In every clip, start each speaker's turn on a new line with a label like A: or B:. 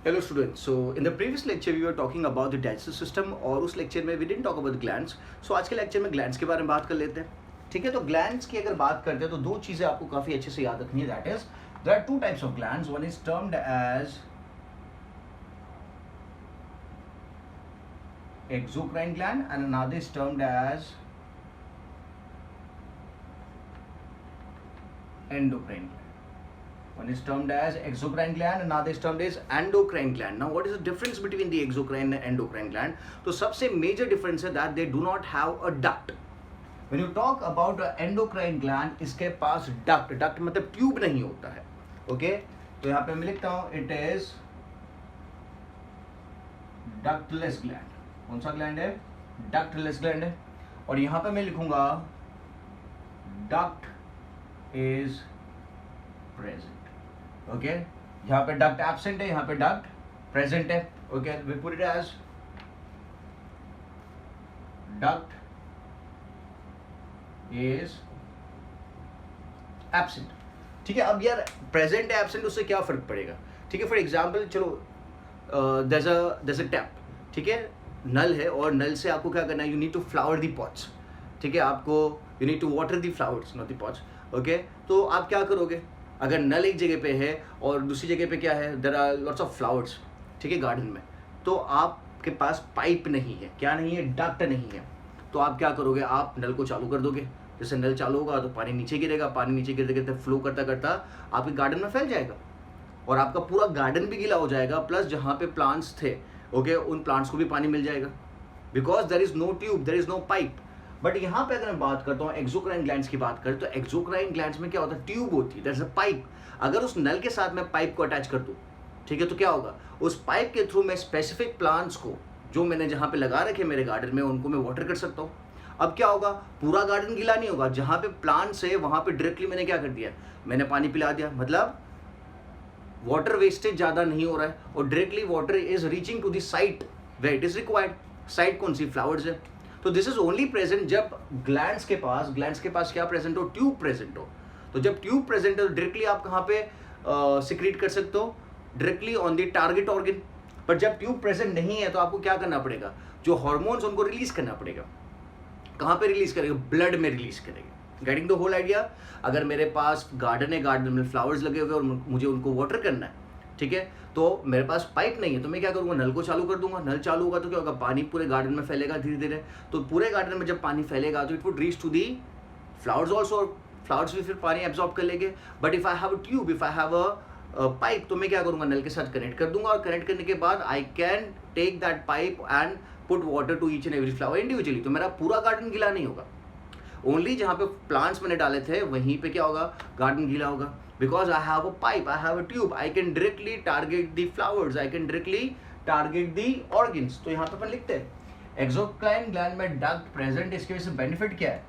A: Hello students. So in the previous lecture we were talking about the digestive system और उस lecture में we didn't talk about the glands. So आज के lecture में glands के बारे में बात कर लेते हैं. ठीक है, तो glands की अगर बात करते हैं तो दो चीज़ें आपको काफ़ी अच्छे से याद रखनी है. That is, there are two types of glands. One is termed as exocrine gland and another is termed as endocrine gland. One is termed as exocrine gland, another is termed as endocrine gland. Now, what is the difference between the exocrine and endocrine gland? तो सबसे major difference है that they do not have a duct. When you talk about the endocrine gland, इसके पास duct मतलब tube नहीं होता है. Okay? तो यहाँ पे मैं लिखता हूँ it is ductless gland. कौन सा gland है? Ductless gland है. और यहाँ पे मैं लिखूंगा duct is present. ओके यहाँ पे डक्ट एब्सेंट है, यहाँ पे डक्ट प्रेजेंट है. Okay we put it as duct is absent. ठीक है, अब यार प्रेजेंट है एब्सेंट उससे क्या फर्क पड़ेगा? ठीक है, फॉर एग्जांपल चलो there's a टैप. ठीक है, नल है और नल से आपको क्या करना है? You need to flower the pots. ठीक है, आपको you need to water the flowers not the pots. Okay, तो आप क्या करोगे? अगर नल एक जगह पे है और दूसरी जगह पे क्या है, there are lots of flowers. ठीक है, गार्डन में, तो आपके पास पाइप नहीं है, क्या नहीं है? डक्ट नहीं है. तो आप क्या करोगे? आप नल को चालू कर दोगे. जैसे नल चालू होगा तो पानी नीचे गिरेगा, पानी नीचे गिरते गिरते फ्लो करता करता आपके गार्डन में फैल जाएगा और आपका पूरा गार्डन भी गीला हो जाएगा. प्लस जहाँ पे प्लांट्स थे, ओके, उन प्लांट्स को भी पानी मिल जाएगा because there is no tube, there is no pipe. But यहाँ पे अगर मैं बात करता हूँ एक्सोक्राइन ग्लैंड्स की बात करें तो एक्सोक्राइन ग्लैंड्स में क्या होता है? ट्यूब होती है, दैट्स अ पाइप. अगर उस नल के साथ मैं पाइप को अटैच कर दूँ, ठीक है, तो क्या होगा? उस पाइप के थ्रू मैं स्पेसिफिक प्लांट्स को जो मैंने जहाँ पे लगा रखे मेरे गार्डन में उनको मैं वाटर कर सकता हूँ. अब क्या होगा? पूरा गार्डन गीला नहीं होगा. जहाँ पे प्लांट्स है वहाँ पे डायरेक्टली मैंने क्या कर दिया? मैंने पानी पिला दिया. मतलब वाटर वेस्टेज ज़्यादा नहीं हो रहा है और directly water is reaching to the site where it is required. Site कौन सी? फ्लावर्स है. तो दिस इज ओनली प्रेजेंट जब ग्लैंड्स के पास क्या प्रेजेंट हो? ट्यूब प्रेजेंट हो. तो जब ट्यूब प्रेजेंट है तो डायरेक्टली आप कहाँ पे सिक्रीट कर सकते हो? Directly on the target organ. पर जब ट्यूब प्रेजेंट नहीं है तो आपको क्या करना पड़ेगा? जो हार्मोन्स उनको रिलीज करना पड़ेगा. कहाँ पे रिलीज करेगा? ब्लड में रिलीज करेगा. Getting the whole idea? अगर मेरे पास गार्डन है, गार्डन में फ्लावर्स लगे हुए और मुझे उनको वाटर करना है, ठीक है, तो मेरे पास पाइप नहीं है, तो मैं क्या करूँगा? नल को चालू कर दूंगा. नल चालू होगा तो क्या होगा? पानी पूरे गार्डन में फैलेगा धीरे धीरे. तो पूरे गार्डन में जब पानी फैलेगा तो it would reach to the flowers also. Flowers भी फिर पानी एब्जॉर्ब कर लेंगे. But if I have a tube, if I have a pipe, तो मैं क्या करूँगा? नल के साथ कनेक्ट कर दूंगा और कनेक्ट करने के बाद I can take that pipe and put water to each and every flower individually. तो मेरा पूरा गार्डन गीला नहीं होगा. ओनली जहाँ पे प्लांट्स मैंने डाले थे वहीं पे क्या होगा? गार्डन गीला होगा. Because I have a pipe, I have a tube, I can directly target the flowers, I can directly target the organs. तो यहाँ पे अपन लिखते हैं एक्सोक्राइन ग्लैंड में डक्ट प्रेजेंट. इसके वजह से बेनिफिट क्या है?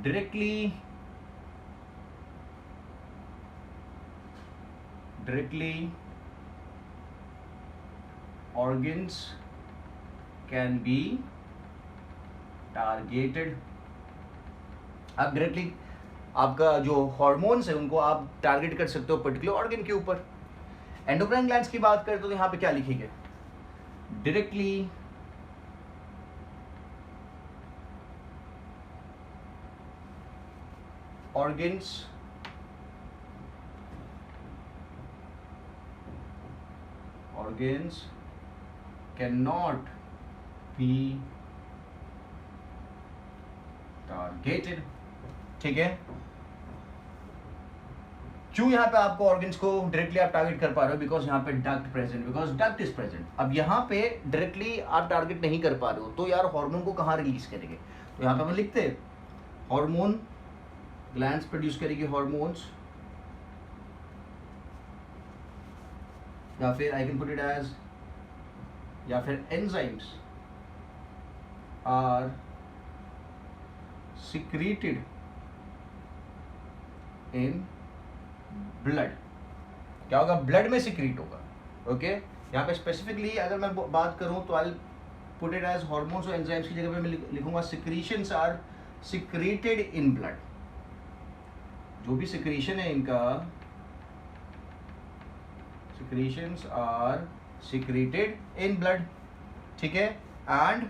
A: Directly organs can be targeted. आप डायरेक्टली आपका जो हार्मोन्स है उनको आप टारगेट कर सकते हो पर्टिकुलर ऑर्गन के ऊपर. एंडोक्राइन ग्लैंड्स की बात करें तो यहाँ पे क्या लिखेंगे? Directly organs cannot be targeted. ठीक है, क्यों यहाँ पे आपको ऑर्गन्स को डायरेक्टली आप टारगेट कर पा रहे हो? बिकॉज यहाँ पे duct present, because duct is present. अब यहाँ पे डायरेक्टली आप टारगेट नहीं कर पा रहे हो तो यार हार्मोन को कहाँ रिलीज करेंगे? तो यहाँ पे हम लिखते हैं हार्मोन ग्लैंड्स प्रोड्यूस करेगी हार्मोन्स, या फिर I can put it as, या फिर enzymes are secreted in blood. क्या होगा? ब्लड में सिक्रीट होगा. ओके, यहाँ पे स्पेसिफिकली अगर मैं बात करूं तो I put it as hormones और एंजाइम्स की जगह पे मैं लिखूंगा secretions are secreted in blood. जो भी सिक्रीशन है इनका secretions are secreted in blood, ठीक है, and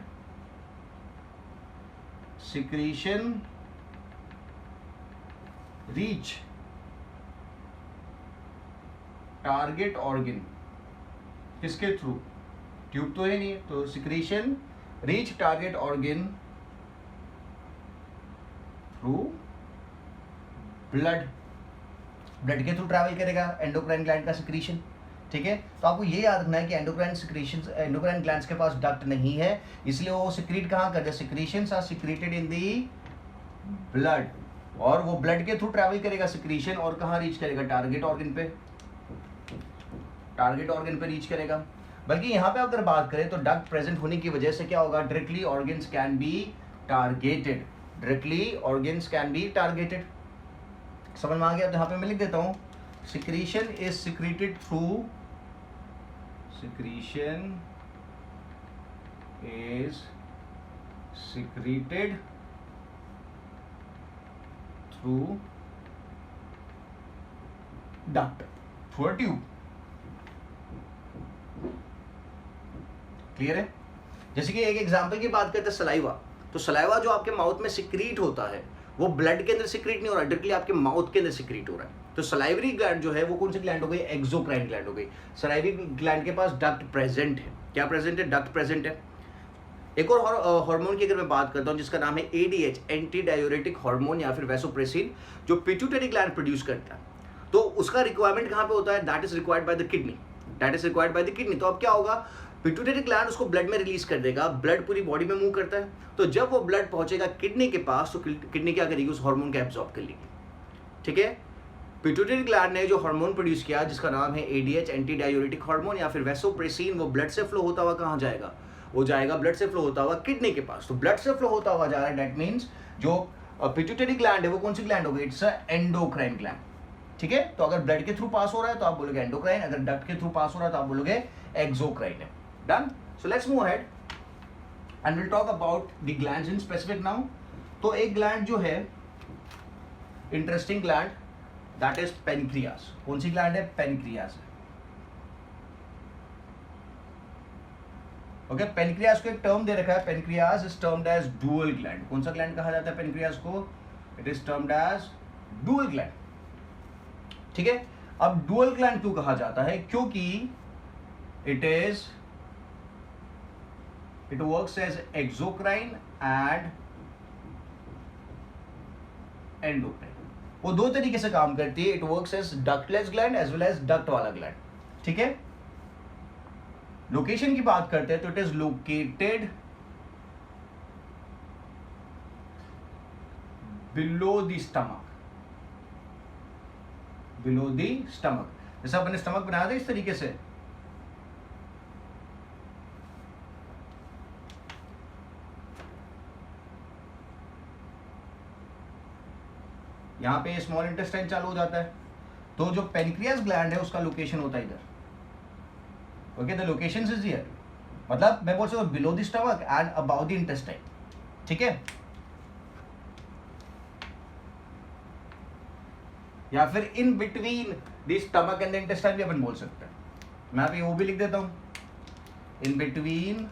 A: secretion reach target organ, किसके थ्रू, ट्यूब तो है नहीं, तो secretion reach target organ through blood, blood के थ्रू ट्रैवल करेगा एंडोक्राइन ग्लैंड का सिक्रीशन, ठीक है। तो आपको ये याद रखना है कि एंडोक्राइन सिक्रीशन, एंडोक्राइन ग्लैंड्स के पास डक्ट नहीं है, इसलिए वो सिक्रीट कहाँ करते हैं, secretions are secreted in the blood, और वो ब्लड के थ्रू ट्रैवल करेगा सिक्रीशन, और कहाँ रीच करेगा, टारगेट ऑर्गन पे, टारगेट ऑर्गन पे रीच करेगा। बल्कि यहाँ पे अगर बात करें तो डक्ट प्रेजेंट होने की वजह से क्या होगा, directly organs can be targeted, directly organs can be targeted, समझ में आ गया। तो यहाँ पे मैं लिख देता हूँ, secretion is secreted through, secretion is secreted through duct, through a tube, clear है। जैसे कि एक एग्जांपल की बात करते हैं सलाइवा, तो सलाइवा जो आपके माउथ में सिक्रीट होता है वो ब्लड के अंदर सिक्रीट नहीं हो रहा, डायरेक्टली आपके माउथ के अंदर सिक्रीट हो रहा है। तो सलाइवरी ग्लैंड जो है वो कौन सी ग्लैंड हो गई, एक्सोक्राइन ग्लैंड हो गई। सलाइवरी ग्लैंड के पास डक्ट प्रेजेंट है, क्या प्रेजेंट है, डक्ट प्रेजेंट है। एक और हार्मोन की अगर मैं बात करता हूँ जिसका नाम है एडीएच, एंटी डायूरेटिक हार्मोन या फिर वैसोप्रेसिन, जो पिट्यूटरी ग्लैंड प्रोड्यूस करता है, तो उसका रिक्वायरमेंट कहाँ पे होता है, that is required by the kidney, that is required by the kidney. तो अब क्या होगा, पिट्यूटरी ग्लैंड उसको ब्लड में रिलीज कर देगा, ब्लड पूरी बॉडी में मूव करता है, तो जब वो ब्लड पहुंचेगा किडनी के पास तो किडनी क्या करेगी, उस हार्मोन को एब्जॉर्ब कर लेगी, ठीक है। पिट्यूटरी ग्लैंड ने जो हार्मोन प्रोड्यूस किया जिसका नाम है एडीएच, एंटी डायूरेटिक हार्मोन या फिर वैसोप्रेसिन, वो ब्लड से फ्लो होता हुआ कहाँ जाएगा, वो जाएगा ब्लड से फ्लो होता हुआ किडनी के पास। तो ब्लड से फ्लो होता हुआ जा रहा है, दैट मीन्स जो पिट्यूटरी ग्लैंड है वो कौन सी ग्लैंड हो गई, इट्स एंडोक्राइन ग्लैंड, ठीक है। तो अगर ब्लड के थ्रू पास हो रहा है तो आप बोलोगे एंडोक्राइन, अगर डक्ट के थ्रू पास हो रहा है तो आप बोलोगे एक्सोक्राइन है। Done. So let's move ahead and will talk about the glands in specific now. तो एक ग्लैंड जो है interesting gland, that is pancreas. कौन सी ग्लैंड है, पेनक्रियास है, ओके। पेनक्रियास को एक टर्म दे रखा है, pancreas is termed as dual gland. कौन सा ग्लैंड कहा जाता है पेनक्रियास को, it is termed as dual gland, ठीक है। अब डुअल ग्लैंड क्यों कहा जाता है, क्योंकि it works as exocrine and endocrine। वो दो तरीके से काम करती है, it works as ductless gland as well as duct वाला ग्लैंड, ठीक है। लोकेशन की बात करते हैं तो it is located below the stomach, below the stomach. जैसे अपने स्टमक बनाया था इस तरीके से, यहां पे स्मॉल इंटेस्टाइन चालू हो जाता है, तो जो पेनक्रियास ग्लैंड है उसका लोकेशन होता है इधर, okay. The location is here, मतलब मैं बोल सकता हूं below the stomach and about the intestine, ठीक है। या फिर in between the stomach and the intestine भी अपन बोल सकते हैं। मैं यहाँ पे वो भी लिख देता हूं, in between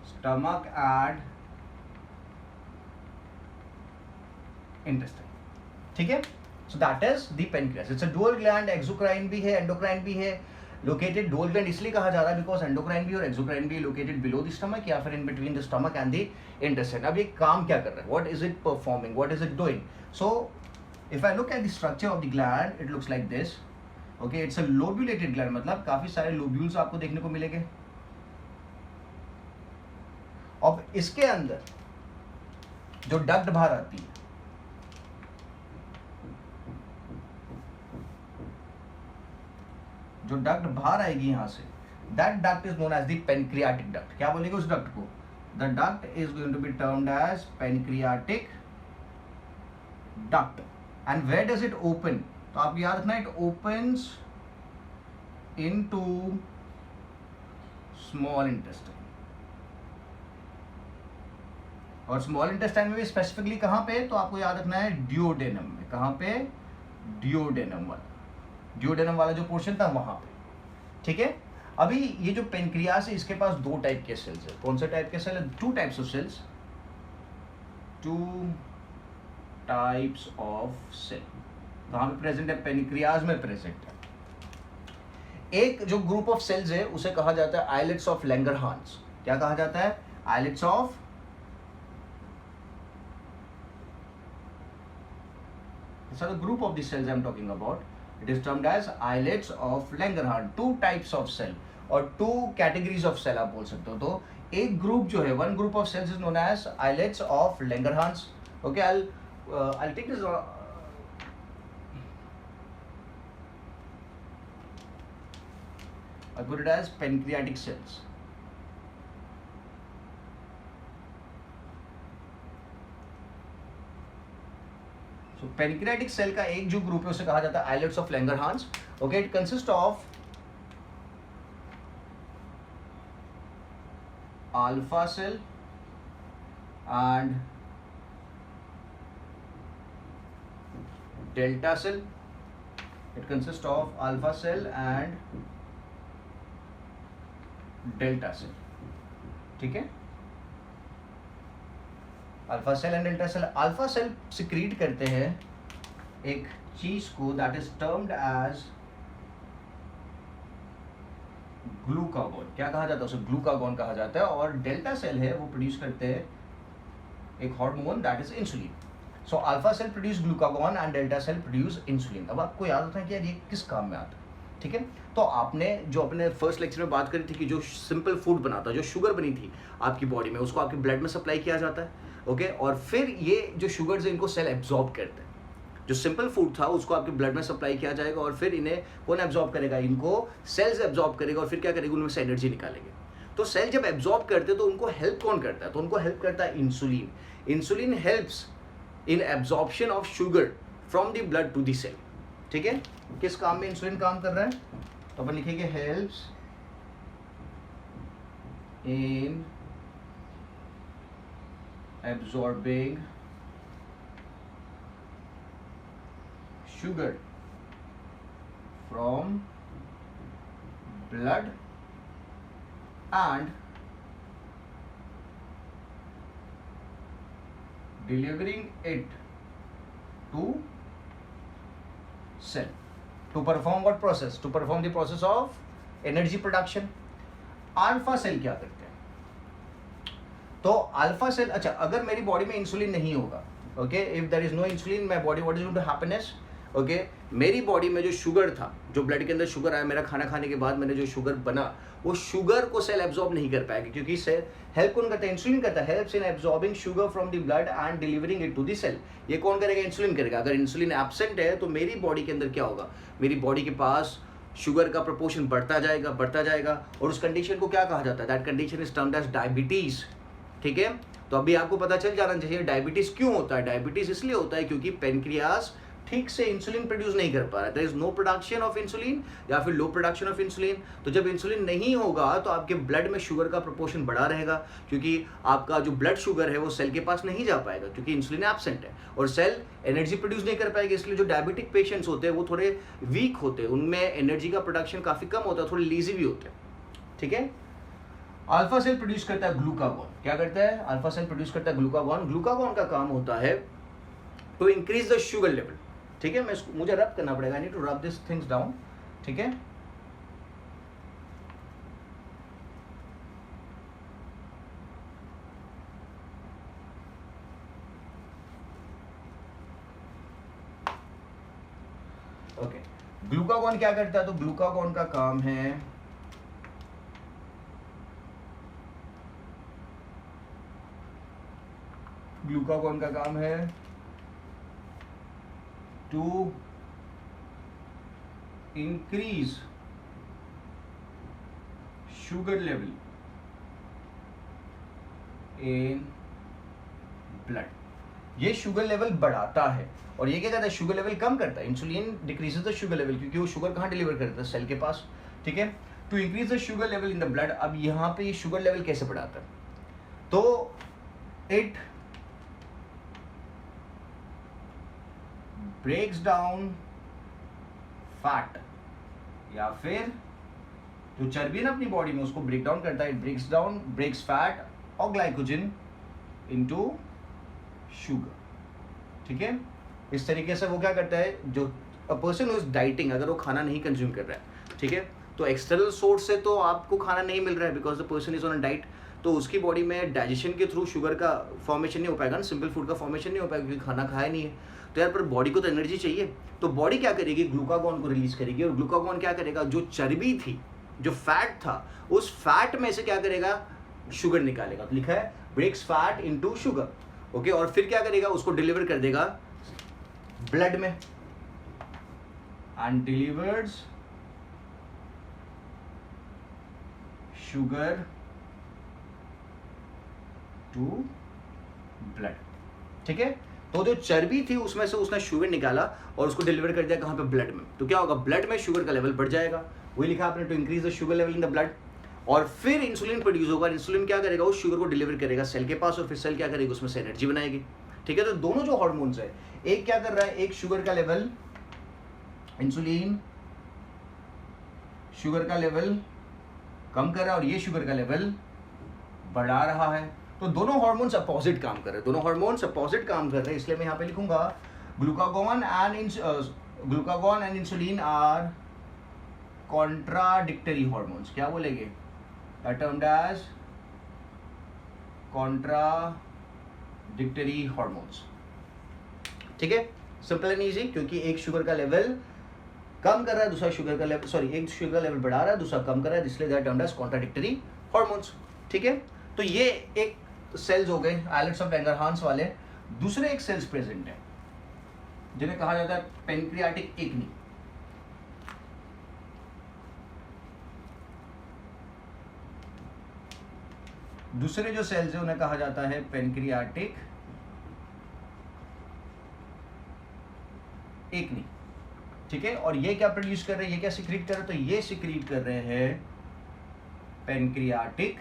A: stomach and intestine, ठीक है। So that is the pancreas, it's a dual gland, exocrine भी है, एंडोक्राइन भी है। लोकेटेड डुअल ग्लैंड इसलिए कहा जा रहा है बिकॉज एंडोक्राइन भी और एक्सोक्राइन भी लोकेटेड बिलो द स्टमक या फिर in between the stomach and the intestine. अब ये काम क्या कर रहा है, what is it performing, what is it doing. So if I look at the structure of the gland, it looks like this, okay. It's a lobulated gland, मतलब काफी सारे लोब्यूल्स आपको देखने को मिलेंगे। अब इसके अंदर जो डक्ट बाहर आती है, जो डक्ट बाहर आएगी यहां से, that duct is known as the pancreatic duct. क्या बोलेंगे उस डक्ट को, the duct is going to be termed as pancreatic duct. And where does it open, तो आपको याद रखना, it opens into small intestine, और स्मॉल इंटेस्टाइन में भी स्पेसिफिकली कहाँ पे, तो आपको याद रखना है डिओडेनम में। कहाँ पे, डिओडेनम वाला जो पोर्शन था वहाँ पे, ठीक है। अभी ये जो पेनक्रियास है इसके पास दो टाइप के सेल्स है। कौन से टाइप के सेल है? Two types of cells, two types of cell कहाँ पे प्रेजेंट है? पेनक्रियास में प्रेजेंट है। एक जो ग्रुप ऑफ सेल्स है उसे कहा जाता है आइलेट्स ऑफ लैंगरहांस। क्या कहा जाता है? Islets of, these are the group of the cells I am talking about. It is termed as islets of Langerhans. Two types of cell और two categories of cell आप बोल सकते हो। तो एक ग्रुप जो है, one group of cells is known as islets of Langerhans. Okay, I'll take this. I'll put it as pancreatic cells. So pancreatic cell का एक जो ग्रुप है उसे कहा जाता है islets of Langerhans. Okay, it consists of alpha cell and delta cell. It consists of alpha cell and delta cell. ठीक है, alpha cell and delta cell. Alpha cell secrete करते हैं एक चीज को that is termed as glucagon. क्या कहा जाता है उसे? ग्लूकागॉन कहा जाता है। और डेल्टा सेल है वो प्रोड्यूस करते हैं एक hormone that is insulin. So alpha cell produce glucagon and delta cell produce insulin. अब आपको याद होता है कि यार ये किस काम में आता है, ठीक है। तो आपने जो अपने फर्स्ट लेक्चर में बात करी थी कि जो सिंपल फूड बनाता है, जो शुगर बनी थी आपकी बॉडी में, उसको आपके ब्लड में सप्लाई किया जाता है, ओके। और फिर ये जो शुगर्स है इनको सेल एब्जॉर्ब करते हैं। जो सिंपल फूड था उसको आपके ब्लड में सप्लाई किया जाएगा और फिर इन्हें कौन एब्जॉर्ब करेगा? इनको सेल्स एब्जॉर्ब करेगा और फिर क्या करेगा? उनमें से एनर्जी निकालेंगे। तो सेल जब एब्जॉर्ब करते हैं तो उनको हेल्प कौन करता है? तो उनको हेल्प करता है insulin. Insulin helps in absorption of sugar from the blood to the cell, ठीक है। किस काम में इंसुलिन काम कर रहा है? तो अपन लिखेंगे helps in absorbing sugar from blood and delivering it to cell to perform what process? To perform the process of energy production. Alpha cell क्या करते हैं? तो अल्फा सेल, अच्छा अगर मेरी बॉडी में इंसुलिन नहीं होगा, okay, if there is no insulin my body what is going to happiness, okay, मेरी बॉडी में जो शुगर था, जो ब्लड के अंदर शुगर आया, मेरा खाना खाने के बाद मैंने जो शुगर बना, वो शुगर को सेल एब्जॉर्ब नहीं कर पाएगा क्योंकि सेल हेल्प कौन करता है? इंसुलिन करता है। Helps in absorbing sugar from the blood and delivering it to the cell. ये कौन करेगा? इंसुलिन करेगा। अगर इंसुलिन एब्सेंट है तो मेरी बॉडी के अंदर क्या होगा? मेरी बॉडी के पास शुगर का प्रोपोर्शन बढ़ता जाएगा और उस कंडीशन को क्या कहा जाता है? That condition is termed as diabetes, ठीक है। तो अभी आपको पता चल जाना चाहिए डायबिटीज क्यों होता है। डायबिटीज इसलिए होता है क्योंकि पेनक्रियास ठीक से इंसुलिन प्रोड्यूस नहीं कर पा रहा है। There is no production of insulin या फिर लो प्रोडक्शन ऑफ इंसुलिन। तो जब इंसुलिन नहीं होगा तो आपके ब्लड में शुगर का प्रोपोर्शन बढ़ा रहेगा क्योंकि आपका जो ब्लड शुगर है वो सेल के पास नहीं जा पाएगा क्योंकि इंसुलिन एब्सेंट है और सेल एनर्जी प्रोड्यूस नहीं कर पाएगी। इसलिए जो डायबिटिक पेशेंट्स होते हैं वो थोड़े वीक होते हैं, उनमें एनर्जी का प्रोडक्शन काफ़ी कम होता है, थोड़े लीजी भी होते हैं, ठीक है। अल्फा सेल प्रोड्यूस करता है ग्लूकागॉन। क्या करता है? अल्फा सेल प्रोड्यूस करता है ग्लूकागॉन। ग्लूकागॉन का काम होता है to increase the sugar level, ठीक है। मुझे रब करना पड़ेगा, I need to rub this things down, ठीक है। ओके, ग्लूकागॉन क्या करता है? तो ग्लूकागॉन का काम है to increase sugar level in blood. ये शुगर लेवल बढ़ाता है और ये क्या करता है? शुगर लेवल कम करता है। Insulin decreases the sugar level क्योंकि वो शुगर कहाँ डिलीवर करता है? सेल के पास, ठीक है। To increase the sugar level in the blood. अब यहाँ पे ये शुगर लेवल कैसे बढ़ाता है? तो इट ब्रेक्स डाउन फैट, या फिर जो चर्बी है ना अपनी बॉडी में उसको ब्रेक डाउन करता है, ब्रेक्स फैट और ग्लाइकोजन इनटू शुगर। ठीक है, इस तरीके से वो क्या करता है, जो a person who is dieting, अगर वो खाना नहीं कंज्यूम कर रहा है, ठीक है, तो एक्सटर्नल सोर्स से तो आपको खाना नहीं मिल रहा है because the person is on a diet, तो उसकी बॉडी में डाइजेशन के थ्रू शुगर का फॉर्मेशन नहीं हो पाएगा ना, सिंपल फूड का फॉर्मेशन नहीं हो पाएगा क्योंकि खाना खाया नहीं है। तो यार पर बॉडी को तो एनर्जी चाहिए, तो बॉडी क्या करेगी, ग्लूकागॉन को रिलीज करेगी, और ग्लूकागॉन क्या करेगा, जो चर्बी थी, जो फैट था, उस फैट में से क्या करेगा, शुगर निकालेगा। तो लिखा है breaks fat into sugar, okay, और फिर क्या करेगा, उसको डिलीवर कर देगा ब्लड में, and delivers sugar to blood. ठीक है, तो जो चर्बी थी उसमें से उसने शुगर निकाला और उसको डिलीवर कर दिया कहां पे, ब्लड में। तो क्या होगा, ब्लड में शुगर का लेवल बढ़ जाएगा, वही लिखा आपने, to increase the sugar level in the blood, और फिर इंसुलिन प्रोड्यूस होगा। इंसुलिन क्या करेगा, उस शुगर को डिलीवर करेगा सेल के पास, और फिर सेल क्या करेगी, उसमें से एनर्जी बनाएगी। ठीक है, तो दोनों जो हार्मोन्स है, एक क्या कर रहा है, एक शुगर का लेवल, इंसुलिन शुगर का लेवल कम कर रहा है और ये शुगर का लेवल बढ़ा रहा है। तो दोनों हार्मोन्स अपोजिट काम कर रहे हैं, दोनों हार्मोन्स अपोजिट काम कर रहे हैं, इसलिए मैं यहाँ पे लिखूंगा glucagon and insulin are contradictory hormones. क्या बोलेंगे, टर्म्ड एज कॉन्ट्राडिक्टरी हार्मोन्स। ठीक है, सिंपल एंड इजी, क्योंकि एक शुगर का लेवल कम कर रहा है, दूसरा शुगर का लेवल, सॉरी, एक शुगर का लेवल बढ़ा रहा है, दूसरा कम कर रहा है, इसलिए that termed as contradictory hormones. ठीक है, तो ये एक सेल्स हो गए आइलेट्स ऑफ लैंगरहांस वाले। दूसरे एक सेल्स प्रेजेंट है जिन्हें कहा जाता है पेनक्रियाटिक एक्नी। दूसरे जो सेल्स है उन्हें कहा जाता है पेनक्रियाटिक एक्नी। ठीक है, और ये क्या प्रोड्यूस कर रहे हैं, ये क्या सिक्रीट कर रहे हैं, तो ये सिक्रीट कर रहे हैं पेनक्रियाटिक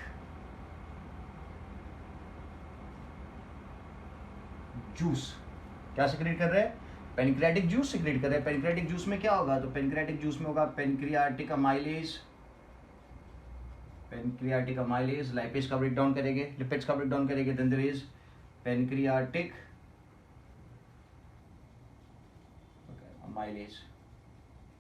A: जूस। क्या सिक्रीट कर रहे हैं, पेनक्रियाटिक जूस सिक्रीट कर रहे हैं। पेनक्रियाटिक जूस में क्या होगा, तो पेनक्रियाटिक जूस में होगा पेनक्रियाटिक अमाइलेज, लाइपेज का ब्रेकडाउन करेंगे, लिपिड्स का ब्रेकडाउन करेंगे, then there is pancreatic amylase.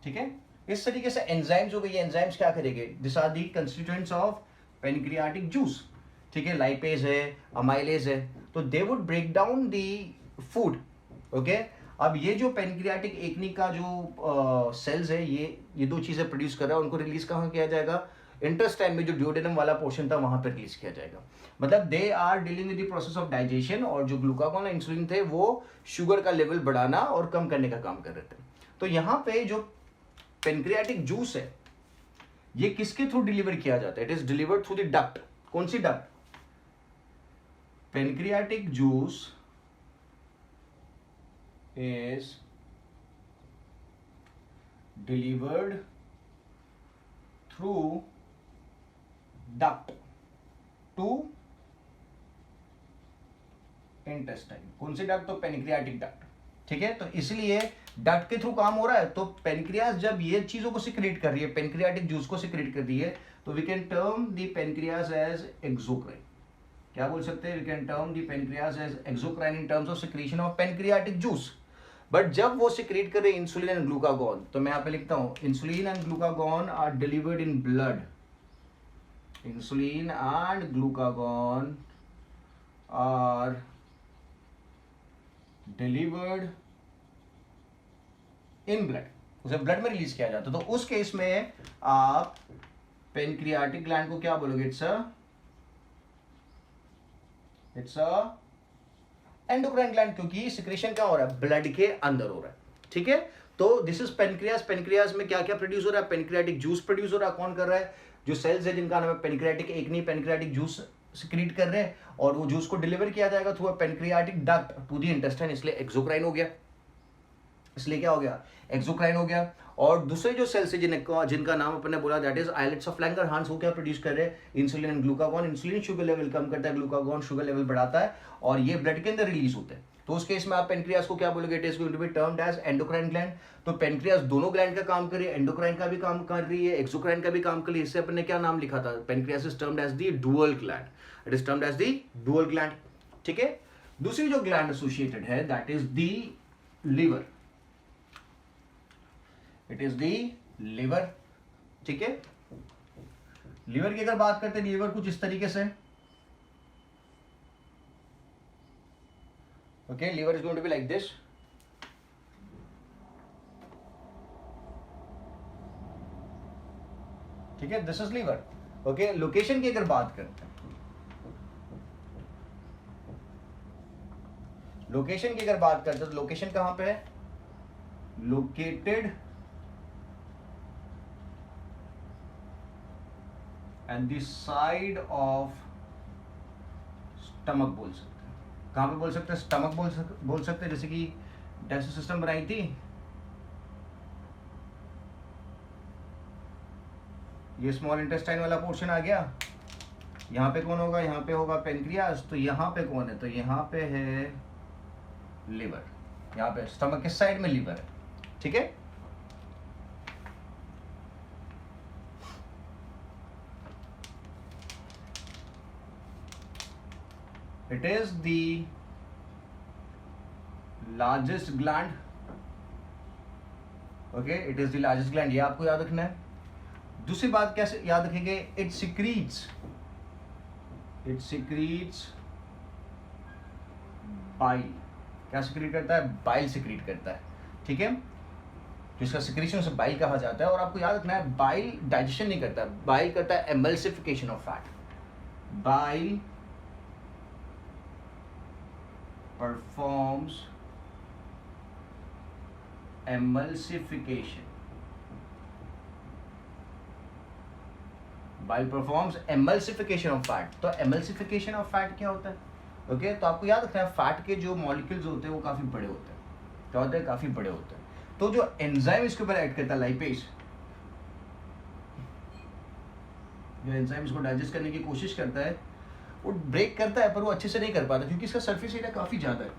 A: ठीक है, इस तरीके से एंजाइम्स हो गए, ये एंजाइम्स क्या करेंगे, this are the constituents of pancreatic juice. ठीक है, लाइपेज है, अमाइलेज है, तो they would break down the food. Okay, अब ये जो पेनक्रियाटिक एक्नी का जो सेल्स है, ये दो चीजें प्रोड्यूस कर रहा है, उनको रिलीज कहाँ किया जाएगा, इंटेस्टाइन में जो ड्यूडेनम वाला पोर्शन था वहां पर रिलीज किया जाएगा। मतलब they are dealing with the process of digestion, और जो ग्लूकागॉन और इंसुलिन थे वो शुगर का लेवल बढ़ाना और कम करने का काम कर रहे थे। तो यहाँ पे जो पेनक्रियाटिक जूस है ये किसके थ्रू डिलीवर किया जाता है, it is delivered through the duct. कौन सी duct, pancreatic juice is delivered through duct to intestine। कौन सी डक्ट, तो पेनक्रियाटिक डक्ट। ठीक है, तो इसलिए डक्ट के थ्रू काम हो रहा है। तो पेनक्रियास जब ये चीजों को सिक्रेट कर रही है, पेनक्रियाटिक जूस को सिक्रेट कर रही है, तो we can term the pancreas as exocrine. क्या बोल सकते हैं, we can term the pancreas as exocrine in terms of secretion of pancreatic juice. But जब वो सिक्रेट करे इंसुलिन एंड ग्लूकागॉन, तो मैं यहां पे लिखता हूं insulin and glucagon are delivered in blood, insulin and glucagon are delivered in blood, उसे ब्लड में रिलीज किया जाता है। तो उस केस में आप पेनक्रियाटिक ग्लैंड को क्या बोलोगे, इट्स अ एंडोक्राइन ग्लैंड, क्योंकि सिक्रेशन क्या हो रहा है, ब्लड के अंदर हो रहा है। ठीक है, तो दिस इज पेनक्रियास। पेनक्रियास में क्या क्या प्रोड्यूस हो रहा है, पेनक्रियाटिक जूस प्रोड्यूस हो रहा है। कौन कर रहा है, जो सेल्स है जिनका नाम है pancreatic acne, pancreatic juice secrete कर रहे हैं, और वो जूस को डिलीवर किया जाएगा through pancreatic duct to the intestine, इसलिए एक्सोक्राइन हो गया। इसलिए क्या हो गया, एक्सोक्राइन हो गया। और दूसरे जो सेल्स है जिनका नाम अपन ने बोला, that is islets of Langerhans, वो क्या प्रोड्यूस कर रहे हैं, insulin and glucagon. Insulin sugar level कम करता है, ग्लूकागॉन शुगर लेवल बढ़ाता है, और ये ब्लड के अंदर रिलीज होते हैं। तो उस केस में आप पेनक्रियास को क्या बोलोगे? It is going to be termed as endocrine gland. तो पेनक्रियास दोनों ग्लैंड का काम कर रही है, एंडोक्राइन का भी काम कर रही है, एक्सोक्राइन का भी काम कर रही है। इससे अपन ने क्या नाम लिखा था? Pancreas is termed as the dual gland, it is termed as the dual gland. ठीक है, दूसरी जो ग्लैंड एसोसिएटेड है that is the liver, it is the liver. ठीक है, लिवर की अगर बात करते हैं, लिवर कुछ इस तरीके से, okay, liver is going to be like this. ठीक है, this is liver. Okay, location की अगर बात करते हैं, लोकेशन की अगर बात करते हैं तो लोकेशन कहां पे है? Located at the side of stomach बोल सकते हैं। कहां पे बोल सकते हैं? स्टमक बोल सकते हैं। जैसे कि डाइजेस्टिव सिस्टम बनाई थी, ये स्मॉल इंटेस्टाइन वाला पोर्शन आ गया, यहाँ पे कौन होगा? यहाँ पे होगा पेनक्रियास। तो यहाँ पे कौन है? तो यहाँ पे है लिवर, यहाँ पे स्टमक के साइड में लिवर है। ठीक है, it is the largest gland. Okay, it is the largest gland, ये आपको याद रखना है। दूसरी बात कैसे याद रखेंगे? It secretes bile. क्या सिक्रीट करता है? बाइल सिक्रीट करता है। ठीक है, जिसका सिक्रीशन उसे बाइल कहा जाता है। और आपको याद रखना है, बाइल डाइजेशन नहीं करता, बाइल करता है emulsification of fat. Bile performs emulsification, bile performs emulsification of fat. तो एमल्सिफिकेशन ऑफ फैट क्या होता है? ओके, तो आपको याद रखना है, फैट के जो मॉलिक्यूल्स होते हैं वो काफी बड़े होते हैं। क्या होते हैं? काफी बड़े होते हैं। तो जो एंजाइम इसके ऊपर ऐड करता है, लाइपेज, जो एंजाइम इसको डाइजेस्ट करने की कोशिश करता है, वो ब्रेक करता है पर वो अच्छे से नहीं कर पाता क्योंकि इसका सरफेस एरिया काफी ज्यादा है।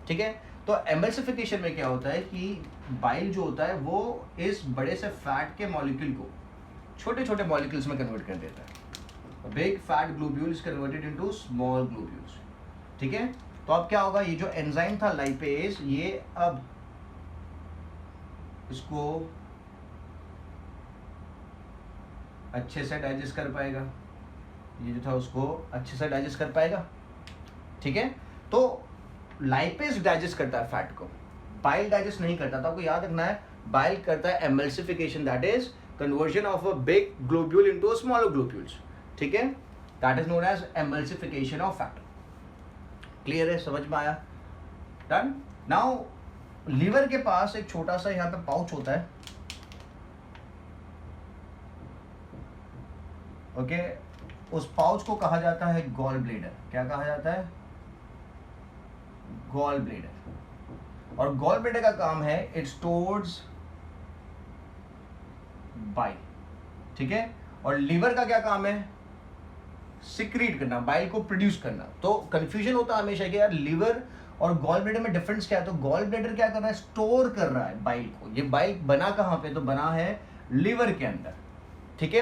A: ठीक है, तो एमल्सिफिकेशन में क्या होता है कि बाइल जो होता है वो इस बड़े से फैट के मॉलिक्यूल को छोटे छोटे मॉलिक्यूल्स में कन्वर्ट कर देता है। Big fat globule is converted into small globules. ठीक है, तो अब क्या होगा? ये जो एंजाइम था लाइपेज, ये अब इसको अच्छे से डाइजेस्ट कर पाएगा, ये जो था उसको अच्छे से डाइजेस्ट कर पाएगा। ठीक है, तो लाइपेज डाइजेस्ट करता है फैट को, बाइल डाइजेस्ट नहीं करता। तो आपको याद रखना है, बाइल करता है emulsification, that is conversion of a big globule into a smaller globules. ठीक है, that is known as emulsification of fat. Clear है? समझ में आया? Done? Now liver के पास एक छोटा सा यहाँ पे पाउच होता है। ओके, उस पाउच को कहा जाता है गॉल ब्लेडर। क्या कहा जाता है? Gall bladder. और गॉल ब्लेडर का काम है, इट स्टोर्स बाइल। ठीक है, और लिवर का क्या काम है? सिक्रीट करना, बाइल को प्रोड्यूस करना। तो कंफ्यूजन होता है हमेशा कि यार लिवर और गॉल ब्लेडर में डिफरेंस क्या है? तो गॉल ब्लेडर क्या कर रहा है? स्टोर कर रहा है बाइल को। ये बाइल बना कहां पे? तो बना है लिवर के अंदर। ठीक है,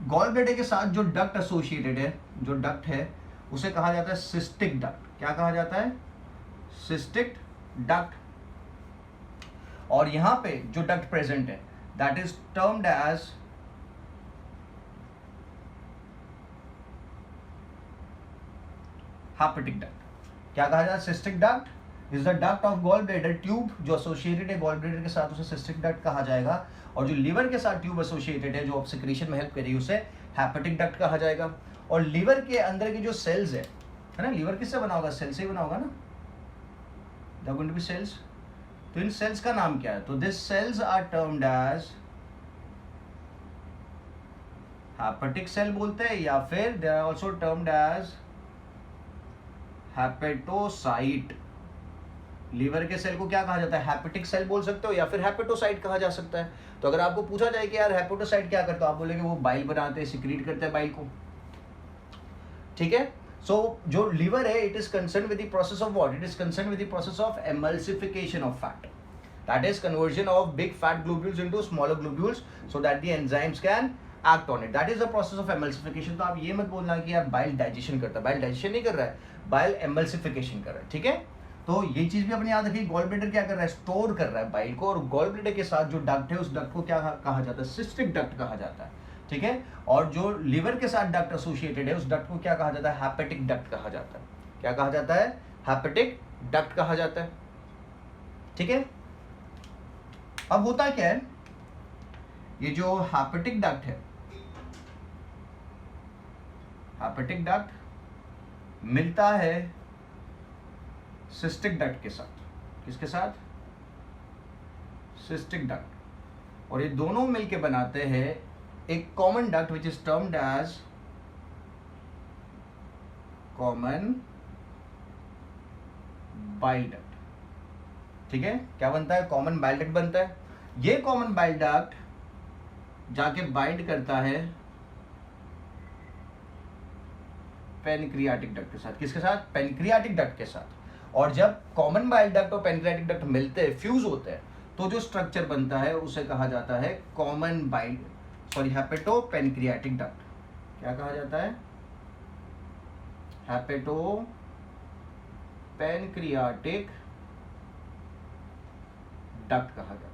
A: गॉल ब्लेडर के साथ जो डक्ट एसोसिएटेड है, जो डक्ट है, उसे कहा जाता है सिस्टिक डक्ट। क्या कहा जाता है? Cystic duct. और यहां पे जो डक्ट प्रेजेंट है that is termed as hepatic duct. क्या कहा जाता है? cystic duct is the duct of gallbladder tube, जो associated है gallbladder के साथ, उसे cystic duct कहा जाएगा। और जो liver के साथ tube associated है, जो secretion में help करेगी, उसे hepatic duct कहा जाएगा। और liver के अंदर की जो cells है ना, liver किससे बना होगा? सेल से ही बना होगा ना, they are going to be cells। तो इन सेल्स का नाम क्या है? तो this cells are termed as hepatic cell बोलते हैं, या फिर they are also termed as hepatocyte. Liver के सेल को क्या कहा जाता है? हेपेटिक सेल बोल सकते हो, या फिर हेपेटोसाइट कहा जा सकता है। तो अगर आपको पूछा जाए कि यार हेपेटोसाइट क्या करता है, आप बोलेंगे वो बाइल बनाते हैं, सिक्रीट करते हैं बाइल को। ठीक है, सो जो लीवर है it is concern with the process of what, it is concern with the process of emulsification of fat, that is conversion of big fat globules into smaller globules so that the enzymes can act on it, that is the process of emulsification. तो आप ये मत बोलना कि यार bile digestion करता है, bile digestion नहीं कर रहा है, बाइल एमल्सिफिकेशन कर रहा है, ठीक है। तो ये चीज भी अपने याद रखिए, गॉल ब्लैडर क्या कर रहा है, स्टोर कर रहा है बाइल को, और गॉल ब्लैडर के साथ जो डक्ट है उस डक्ट को क्या कहा जाता है, सिस्टिक डक्ट कहा जाता है, ठीक है। और जो लिवर के साथ डक्ट एसोसिएटेड है उस डक्ट को क्या कहा जाता है, हेपेटिक डक्ट कहा जाता है, क्या कहा जाता है, हेपेटिक डक्ट कहा जाता है, ठीक है। अब होता क्या है, ये जो हेपेटिक डक्ट है, हेपेटिक डक्ट मिलता है सिस्टिक डक्ट के साथ, किसके साथ, सिस्टिक डक्ट, और ये दोनों मिलके बनाते हैं एक common duct which is termed as common bile duct, ठीक है। क्या बनता है, कॉमन बाइल डक्ट बनता है। ये कॉमन बाइल डक्ट जाके बाइंड करता है पेनक्रियाटिक डक्ट के साथ, किसके साथ, पेनक्रियाटिक डक्ट के साथ। और जब कॉमन बाइल डक्ट और पेनक्रियाटिक डक्ट मिलते हैं, फ्यूज होते हैं, तो जो स्ट्रक्चर बनता है उसे कहा जाता है common bile hepato pancreatic duct. क्या कहा जाता है, हेपेटो पेनक्रियाटिक डक्ट कहा जाता है।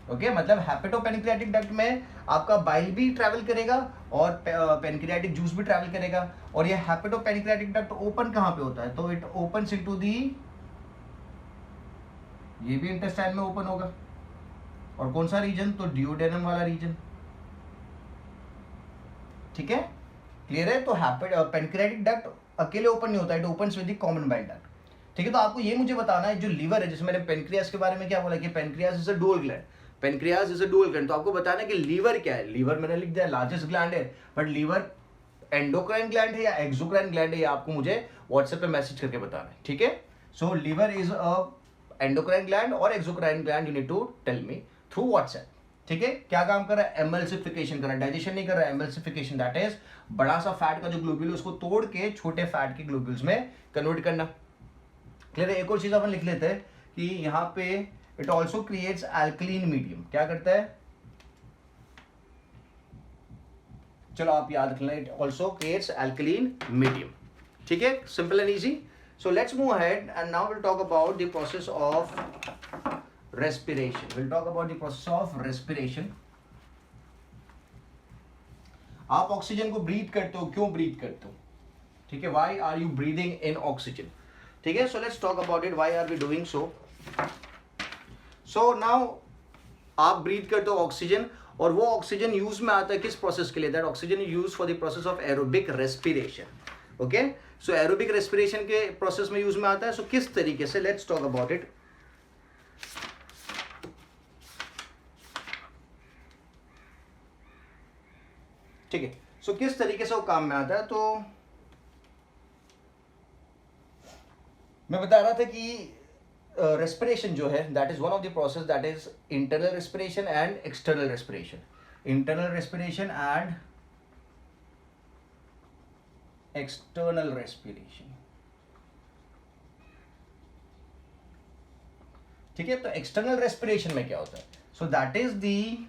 A: ओके मतलब हेपेटोपेनक्रियाटिक डक्ट में आपका बाइल भी ट्रैवल करेगा और पेनक्रियाटिक जूस भी ट्रैवल करेगा। और ये हेपेटोपेनक्रियाटिक डक्ट ओपन कहां पे होता है, तो इट ओपन्स इनटू दी, ये भी इंटेस्टाइन में ओपन होगा, और कौन सा रीजन, तो डियोडेनम वाला रीजन, ठीक है, क्लियर है। तो पेनक्रियाटिक डक्ट अकेले ओपन नहीं होता, it opens with the common bile duct, ठीक है। तो आपको ये मुझे बताना है, जो लीवर है, जिसमें मैंने पेनक्रियास के बारे में क्या बोला कि pancreas is a dual gland, pancreas is a dual gland, तो आपको बताना है कि लीवर क्या है। लीवर मैंने लिख दिया लार्जेस्ट ग्लैंड है, बट लीवर एंडोक्राइन ग्लैंड है या एक्सोक्राइन ग्लैंड है, ये आपको मुझे व्हाट्सएप पे मैसेज करके बताना है, ठीक है। So liver is a endocrine gland और exocrine gland, you need to tell me through WhatsApp, ठीक है। क्या काम कर रहा है, एमल्सिफिकेशन कर रहा है, डाइजेशन नहीं कर रहा है, एमल्सिफिकेशन, दैट इज बड़ा सा फैट का जो ग्लोब्यूल है उसको तोड़ के छोटे फैट के ग्लोब्यूल्स में कन्वर्ट करना, क्लियर है। एक और चीज अपन लिख लेते हैं कि यहाँ पे it also creates alkaline medium, क्या करता है, चलो आप याद रख लें, it also creates alkaline medium, ठीक है, simple and easy. So let's move ahead and now will talk about the process of respiration, will talk about the process of respiration. आप ऑक्सीजन को ब्रीथ करते हो, क्यों ब्रीथ करते हो, ठीक है, why are you breathing in oxygen, ठीक है। So let's talk about it, why are we doing so. So now आप ब्रीथ करते हो ऑक्सीजन, और वो ऑक्सीजन यूज में आता है किस प्रोसेस के लिए, that oxygen use for the process of aerobic respiration, okay. So aerobic respiration के प्रोसेस में यूज में आता है। सो किस तरीके से, लेट्स टॉक अबाउट इट। ठीक है, सो किस तरीके से वो काम में आता है, तो मैं बता रहा था कि रेस्पिरेशन जो है that is one of the process, that is internal respiration and external respiration, internal respiration and external respiration, ठीक है। तो एक्सटर्नल रेस्पिरेशन में क्या होता है, so that is the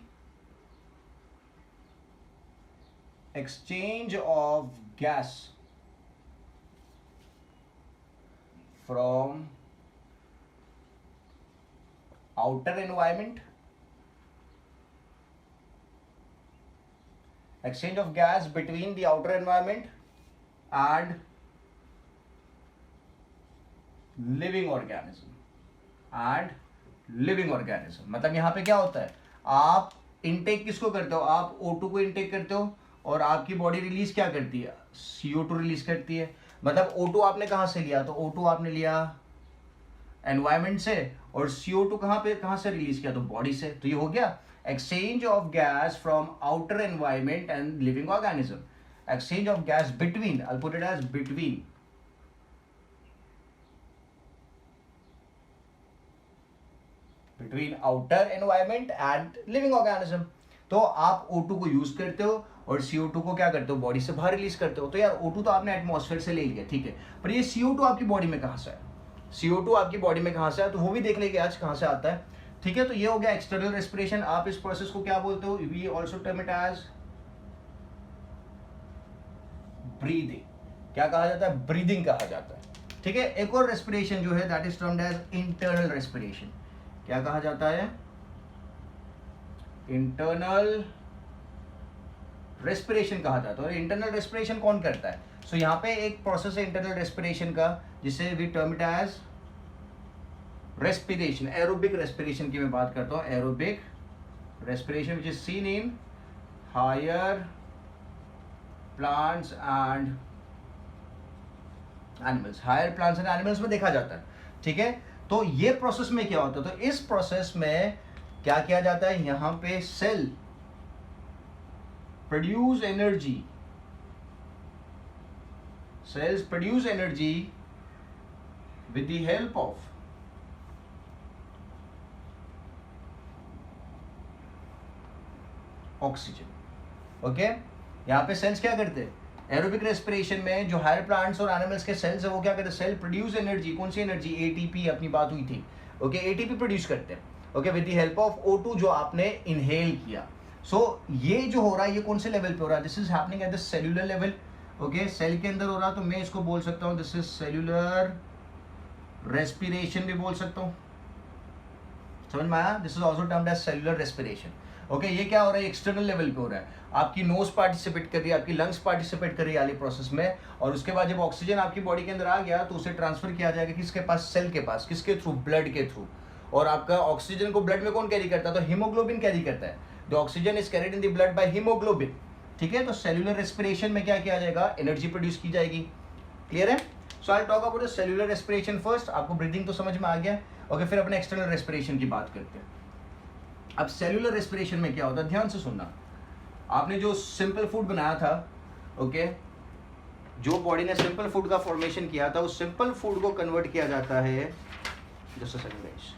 A: exchange of gas from outer environment, exchange of gas between the outer environment and living organism, मतलब यहां पे क्या होता है, आप इनटेक किसको करते हो, आप O2 को इनटेक करते हो, और आपकी बॉडी रिलीज क्या करती है, CO2 रिलीज करती है। मतलब O2 आपने कहां से लिया, तो O2 आपने लिया एनवायरमेंट से, और CO2 कहां से रिलीज किया, तो बॉडी से। तो ये हो गया exchange of gas from outer environment and living organism, exchange of gas between, I put it as between outer environment and living organism, तो आप O2 को यूज करते हो और CO2 को क्या करते हो, बॉडी से बाहर रिलीज करते हो। तो यार O2 तो आपने एटमॉस्फेयर से ले लिया, ठीक है, पर ये CO2 आपकी बॉडी में कहाँ से है, CO2 आपकी बॉडी में कहाँ से है, तो वो भी देख लेंगे आज कहाँ से आता है, ठीक है। तो ये हो गया एक्सटर्नल रेस्पिरेशन। आप इस प्रोसेस को क्या बोलते हो, we also term it as breathing. क्या कहा जाता है, ब्रीदिंग कहा जाता है, ठीक है। एक और रेस्पिरेशन जो है that is termed as internal respiration. क्या कहा जाता है, इंटरनल रेस्पिरेशन कहा जाता है। और इंटरनल रेस्पिरेशन कौन करता है, सो यहाँ पे एक प्रोसेस है इंटरनल रेस्पिरेशन का जिसे we term it as respiration, aerobic respiration की मैं बात करता हूँ, aerobic respiration which is seen in higher plants and animals, higher plants and animals में देखा जाता है, ठीक है। तो ये प्रोसेस में क्या होता है, तो इस प्रोसेस में क्या किया जाता है, यहां पे cell produce energy, cells produce energy with the help of oxygen. Okay, यहां पे सेल्स क्या करते हैं, एरोबिक रेस्पिरेशन में जो हायर प्लांट्स और एनिमल्स के सेल्स है वो क्या करते हैं, सेल प्रोड्यूस एनर्जी, कौन सी एनर्जी, एटीपी, अपनी बात हुई थी, ओके, एटीपी प्रोड्यूस करते हैं, okay, with the help of O2 जो आपने इनहेल किया। सो ये जो हो रहा है ये कौन से लेवल पे हो रहा है, this is happening at the cellular level, okay, cell के अंदर हो रहा है, तो मैं इसको बोल सकता हूँ दिस इज सेल्यूलर रेस्पिरेशन भी बोल सकता हूँ, समझ में आया, this is also termed as cellular respiration. Okay, ये क्या हो रहा है, एक्सटर्नल लेवल पे हो रहा है, आपकी नोज पार्टिसिपेट कर रही है, आपकी लंग्स पार्टिसिपेट कर रही है वाली प्रोसेस में, और उसके बाद जब ऑक्सीजन आपकी बॉडी के अंदर आ गया तो उसे ट्रांसफर किया जाएगा किसके पास, सेल के पास, किसके थ्रू, ब्लड के थ्रू। और आपका ऑक्सीजन को ब्लड में कौन कैरी करता है, तो हीमोग्लोबिन कैरी करता है, the oxygen is carried in the blood by haemoglobin, ठीक है। तो सेल्यूलर रेस्पिरेशन में क्या किया जाएगा, एनर्जी प्रोड्यूस की जाएगी, क्लियर है। So I talk about the cellular respiration first, आपको ब्रीदिंग तो समझ में आ गया, ओके, फिर अपने एक्सटर्नल रेस्पिरेशन की बात करते हैं। अब सेल्यूलर रेस्पिरेशन में क्या होता है, ध्यान से सुनना, आपने जो सिंपल फूड बनाया था, ओके, जो बॉडी ने सिंपल फूड का फॉर्मेशन किया था, उस सिंपल फूड को कन्वर्ट किया जाता है, जस्ट अ सेकंड गाइस,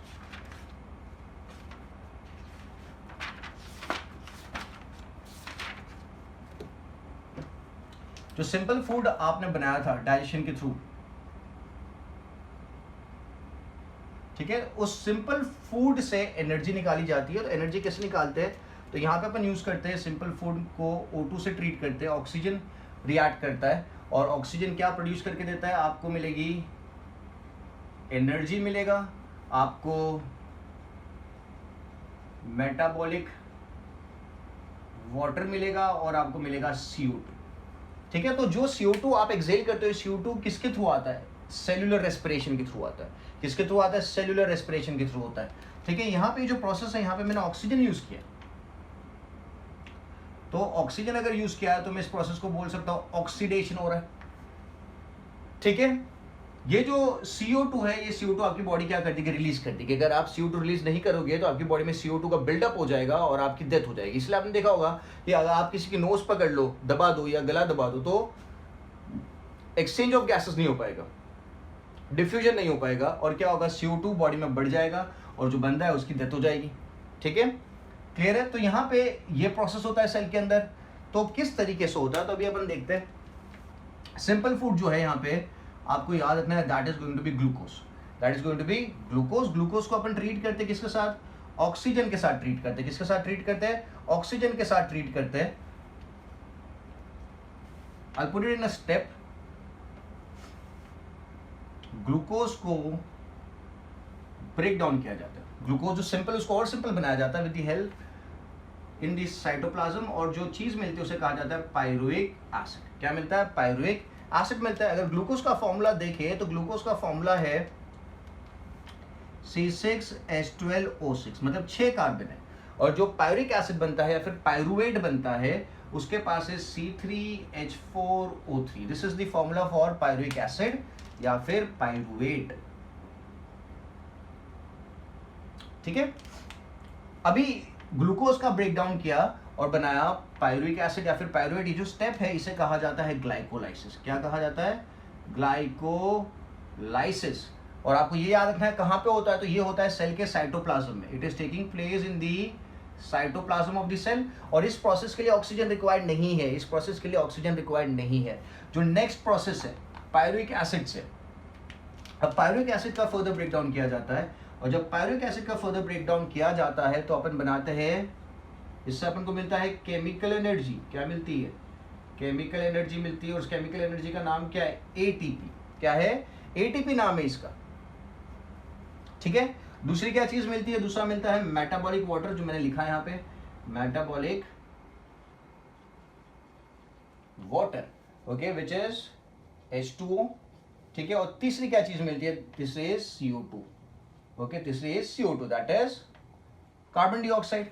A: जो सिंपल फूड आपने बनाया था डाइजेशन के थ्रू, ठीक है, उस सिंपल फूड से एनर्जी निकाली जाती है। तो एनर्जी कैसे निकालते हैं, तो यहाँ पे अपन यूज करते हैं सिंपल फूड को O2 से ट्रीट करते हैं, ऑक्सीजन रिएक्ट करता है और ऑक्सीजन क्या प्रोड्यूस करके देता है, आपको मिलेगी एनर्जी, मिलेगा आपको मेटाबॉलिक वाटर मिलेगा और आपको मिलेगा CO2, ठीक है। तो जो CO2 आप एक्सेल करते हो, CO2 किसके थ्रू आता है, सेल्यूलर रेस्पिरेशन के थ्रू आता है, किसके थ्रू आता है, सेल्यूलर रेस्पिरेशन के थ्रू होता है, ठीक है। यहाँ पे जो प्रोसेस है, यहाँ पे मैंने ऑक्सीजन यूज किया, तो ऑक्सीजन अगर यूज किया है तो मैं इस प्रोसेस को बोल सकता हूं ऑक्सीडेशन हो रहा है, ठीक है। ये जो CO2 है, ये CO2 आपकी बॉडी क्या करती है, रिलीज करती है, कि अगर आप CO2 रिलीज नहीं करोगे तो आपकी बॉडी में CO2 का बिल्डअप हो जाएगा और आपकी डेथ हो जाएगी। इसलिए आपने देखा होगा कि अगर आप किसी की नोज पकड़ लो, दबा दो या गला दबा दो, तो एक्सचेंज ऑफ गैसेस नहीं हो पाएगा, डिफ्यूजन नहीं हो पाएगा, और क्या होगा, CO2 बॉडी में बढ़ जाएगा और जो बंदा है उसकी डेथ हो जाएगी, ठीक है, क्लियर है। तो यहाँ पे ये प्रोसेस होता है सेल के अंदर, तो किस तरीके से होता है, तो अभी अपन देखते हैं। सिंपल फूड जो है यहाँ पे आपको याद रखना है, that is going to be glucose, that is going to be glucose. Glucose को अपन ट्रीट करते हैं किसके साथ, ऑक्सीजन के साथ ट्रीट करते हैं, किसके साथ ट्रीट करते हैं, ऑक्सीजन के साथ ट्रीट करते हैं। आई put it in a step, glucose को ब्रेक डाउन किया जाता है, ग्लूकोज जो सिंपल, उसको और सिंपल बनाया जाता है with the help in this cytoplasm, और जो चीज मिलती है उसे कहा जाता है पायरुविक एसिड। क्या मिलता है, पायरुविक एसिड मिलता है। अगर ग्लूकोज का फॉर्मूला देखें तो ग्लूकोज का फॉर्मूला है C6H12O6, मतलब 6 कार्बन है, और जो पायरुविक एसिड बनता है या फिर पायरुवेट बनता है उसके पास है C3H4O3। This is the formula for pyruvic acid या फिर पायरुवेट, ठीक है। अभी ग्लूकोज का ब्रेकडाउन किया और बनाया पायरुविक एसिड या फिर पायरुवेट। ये जो स्टेप है इसे कहा जाता है ग्लाइकोलाइसिस। क्या कहा जाता है, ग्लाइकोलाइसिस। और आपको ये याद रखना है कहाँ पे होता है, तो ये होता है सेल के साइटोप्लाज्म में। It is taking place in the cytoplasm of the cell, और इस प्रोसेस के लिए ऑक्सीजन रिक्वायर्ड नहीं है, इस प्रोसेस के लिए ऑक्सीजन रिक्वायर्ड नहीं है। जो नेक्स्ट प्रोसेस है पायरुविक एसिड से, अब पायरुविक एसिड का फर्दर ब्रेकडाउन किया जाता है, और जब पायरुविक एसिड का फर्दर ब्रेकडाउन किया जाता है तो अपन बनाते हैं, इससे अपन को मिलता है केमिकल एनर्जी। क्या मिलती है? केमिकल एनर्जी मिलती है, और उस केमिकल एनर्जी का नाम क्या है? एटीपी। क्या है? एटीपी नाम है इसका, ठीक है। दूसरी क्या चीज मिलती है? दूसरा मिलता है मेटाबॉलिक वाटर, जो मैंने लिखा है यहाँ पे, metabolic water, okay, which is H2O, ठीक है। और तीसरी क्या चीज मिलती है? दिस इज CO2, ओके, तीसरी is CO2, that is carbon dioxide.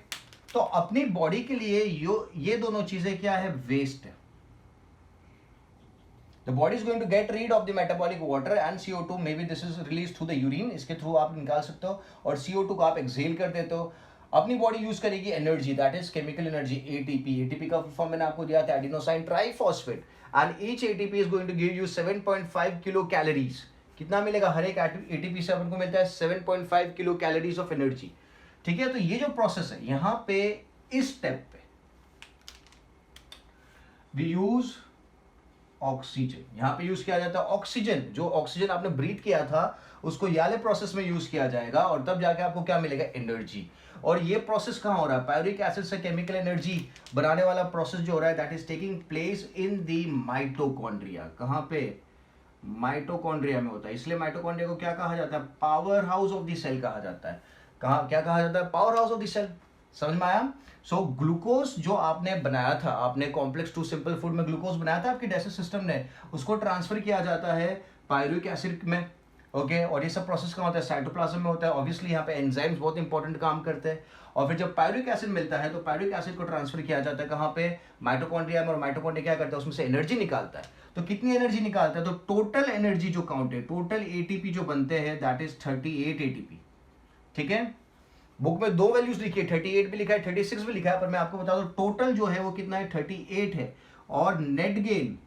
A: तो अपनी बॉडी के लिए ये दोनों चीजें क्या है? वेस्ट है। The body is going to get rid of the metabolic water and CO2, maybe this is released through the urine, इसके थ्रू आप निकाल सकते हो, और CO2 को आप एक्सहेल कर देते हो। अपनी बॉडी यूज करेगी energy, that is chemical energy, ATP. ATP का फॉर्म मैंने आपको दिया था adenosine triphosphate, and each ATP is going to give you 7.5 kilo calories. कितना मिलेगा? हर एक एटीपी से अपन को मिलता है 7.5 किलो कैलोरीज ऑफ एनर्जी, ठीक है। तो ये जो प्रोसेस है यहां पे, इस स्टेप पे वी यूज ऑक्सीजन, यहां पे यूज किया जाता है ऑक्सीजन। जो ऑक्सीजन आपने ब्रीथ किया था उसको ये वाले प्रोसेस में यूज किया जाएगा, और तब जाके आपको क्या मिलेगा? एनर्जी। और ये प्रोसेस कहां हो रहा है? पायरुविक एसिड से केमिकल एनर्जी बनाने वाला प्रोसेस जो हो रहा है, that is taking place in the mitochondria. कहां पे? माइटोकॉन्ड्रिया में होता है। इसलिए माइटोकॉन्ड्रिया को क्या कहा जाता है? Power house of the cell कहा जाता है। क्या कहा जाता है? Power house of the cell. समझ में आया? सो ग्लूकोज जो आपने बनाया था, आपने कॉम्प्लेक्स टू सिंपल फूड में ग्लूकोज बनाया था आपके डाइजेस्टिव सिस्टम ने, उसको ट्रांसफर किया जाता है पायरुविक एसिड में, ओके। और ये सब प्रोसेस कहाँ होता है? साइटोप्लाज्म में होता है। ऑब्वियसली यहाँ पे एंजाइम्स बहुत इंपॉर्टेंट काम करते हैं। और फिर जब पायरुविक एसिड मिलता है तो पायरुविक एसिड को ट्रांसफर किया जाता है कहाँ पे? माइटोकॉन्ड्रिया में। और माइटोकॉन्ड्रिया क्या करता है? उसमें से एनर्जी निकालता है। तो कितनी एनर्जी निकालता है? तो टोटल एनर्जी जो काउंट है, टोटल एटीपी जो बनते हैं, दैट इज 38 एटीपी, ठीक है। बुक में दो वैल्यूज लिखी है, 38 भी लिखा है, 36 भी लिखा है, पर मैं आपको बता दूं टोटल जो है वो कितना है? 38 है। और नेट गेन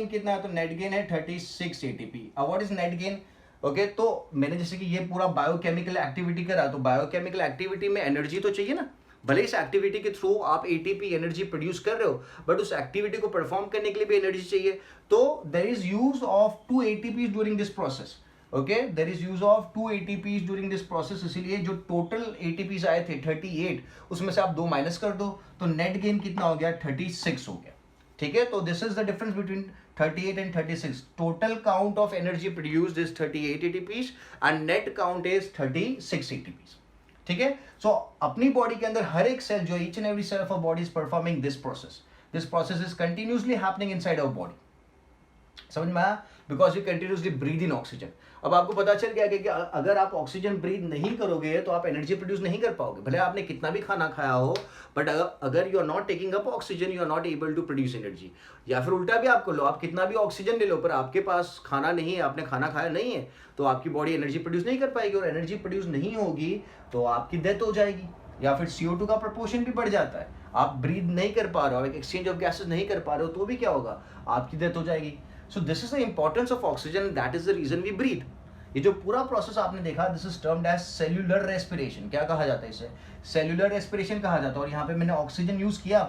A: कितना है? तो नेट गेन है 36 एटीपी। अब what is net gain? Okay, तो मैंने जैसे कि ये पूरा बायोकेमिकल एक्टिविटी करा, तो बायोकेमिकल एक्टिविटी में एनर्जी तो चाहिए ना। भले इस एक्टिविटी के थ्रू आप एटीपी एनर्जी प्रोड्यूस कर रहे हो, बट उस एक्टिविटी को परफॉर्म करने के लिए भी एनर्जी चाहिए। तो there is use of 2 ATP during this process, okay, there is use of 2 ATP during this process. इसीलिए जो टोटल एटीपी आए थे 38, उसमें से आप 2 माइनस कर दो, तो नेट गेन कितना हो गया? 36 हो गया, ठीक है। तो this is the difference between 38 and 36। Total count of energy produced is 38 ATPs and net count is 36 ATPs, ठीक है। सो अपनी बॉडी के अंदर हर एक सेल जो, each and every cell of our body is performing this process. This process is continuously happening inside our body. समझ में आया? Because you continuously breathe in oxygen. अब आपको पता चल गया कि अगर आप ऑक्सीजन ब्रीथ नहीं करोगे तो आप एनर्जी प्रोड्यूस नहीं कर पाओगे, भले आपने कितना भी खाना खाया हो, बट अगर you are not taking up oxygen, you are not able to produce energy. या फिर उल्टा भी आप कर लो, आप कितना भी ऑक्सीजन ले लो पर आपके पास खाना नहीं है, आपने खाना खाया नहीं है, तो आपकी बॉडी एनर्जी प्रोड्यूस नहीं कर पाएगी, और एनर्जी प्रोड्यूस नहीं होगी तो आपकी डेथ हो जाएगी। या फिर CO2 का प्रपोर्शन भी बढ़ जाता है, आप ब्रीथ नहीं कर पा रहे हो, एक्सचेंज ऑफ गैसेज नहीं कर पा रहे हो, तो भी क्या होगा? आपकी डेथ हो जाएगी। So this is the importance of oxygen, that is the reason we breathe. ये जो पूरा प्रोसेस आपने देखा, this is termed as cellular respiration. क्या कहा जाता है इसे? सेल्यूलर रेस्पिरेशन कहा जाता है। और यहाँ पे मैंने ऑक्सीजन यूज किया,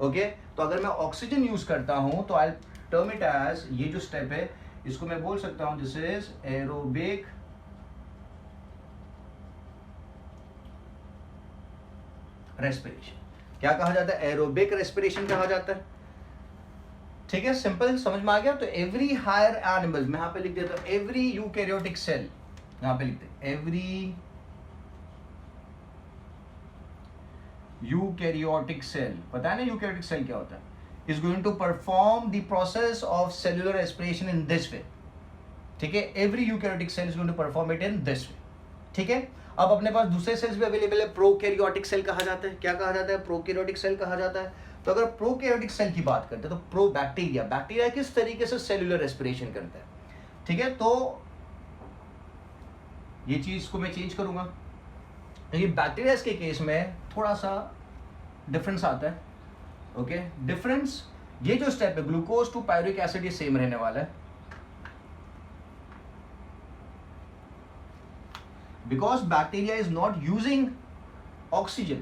A: ओके। तो अगर मैं ऑक्सीजन यूज करता हूं तो आई टर्म इट एज, ये जो स्टेप है इसको मैं बोल सकता हूं दिस इज एरोबिक रेस्पिरेशन। क्या कहा जाता है? एरोबिक रेस्पिरेशन कहा जाता है, ठीक है। सिंपल समझ में आ गया? तो एवरी हायर एनिमल, मैं यहां पे लिख देता हूं एवरी यूकैरियोटिक सेल, यहां पे लिखते हैं एवरी यूकैरियोटिक सेल। पता है ना यूकैरियोटिक सेल क्या होता है? Is going to perform the process of cellular respiration in this way, ठीक है। Every eukaryotic cell is going to perform it in this way, ठीक है। अब अपने पास दूसरे सेल्स भी अवेलेबल है, प्रोकैरियोटिक सेल कहा जाता है। क्या कहा जाता है? प्रोकैरियोटिक सेल कहा जाता है। तो अगर प्रोकैरियोटिक सेल की बात करते हैं तो बैक्टीरिया किस तरीके से सेल्यूलर रेस्पिरेशन करता है, ठीक है। तो ये चीज को मैं चेंज करूंगा। ये बैक्टीरिया के केस में थोड़ा सा डिफरेंस आता है, ओके। डिफरेंस, ये जो स्टेप है ग्लूकोज टू पायरुविक एसिड, ये सेम रहने वाला है। Because bacteria is not using oxygen.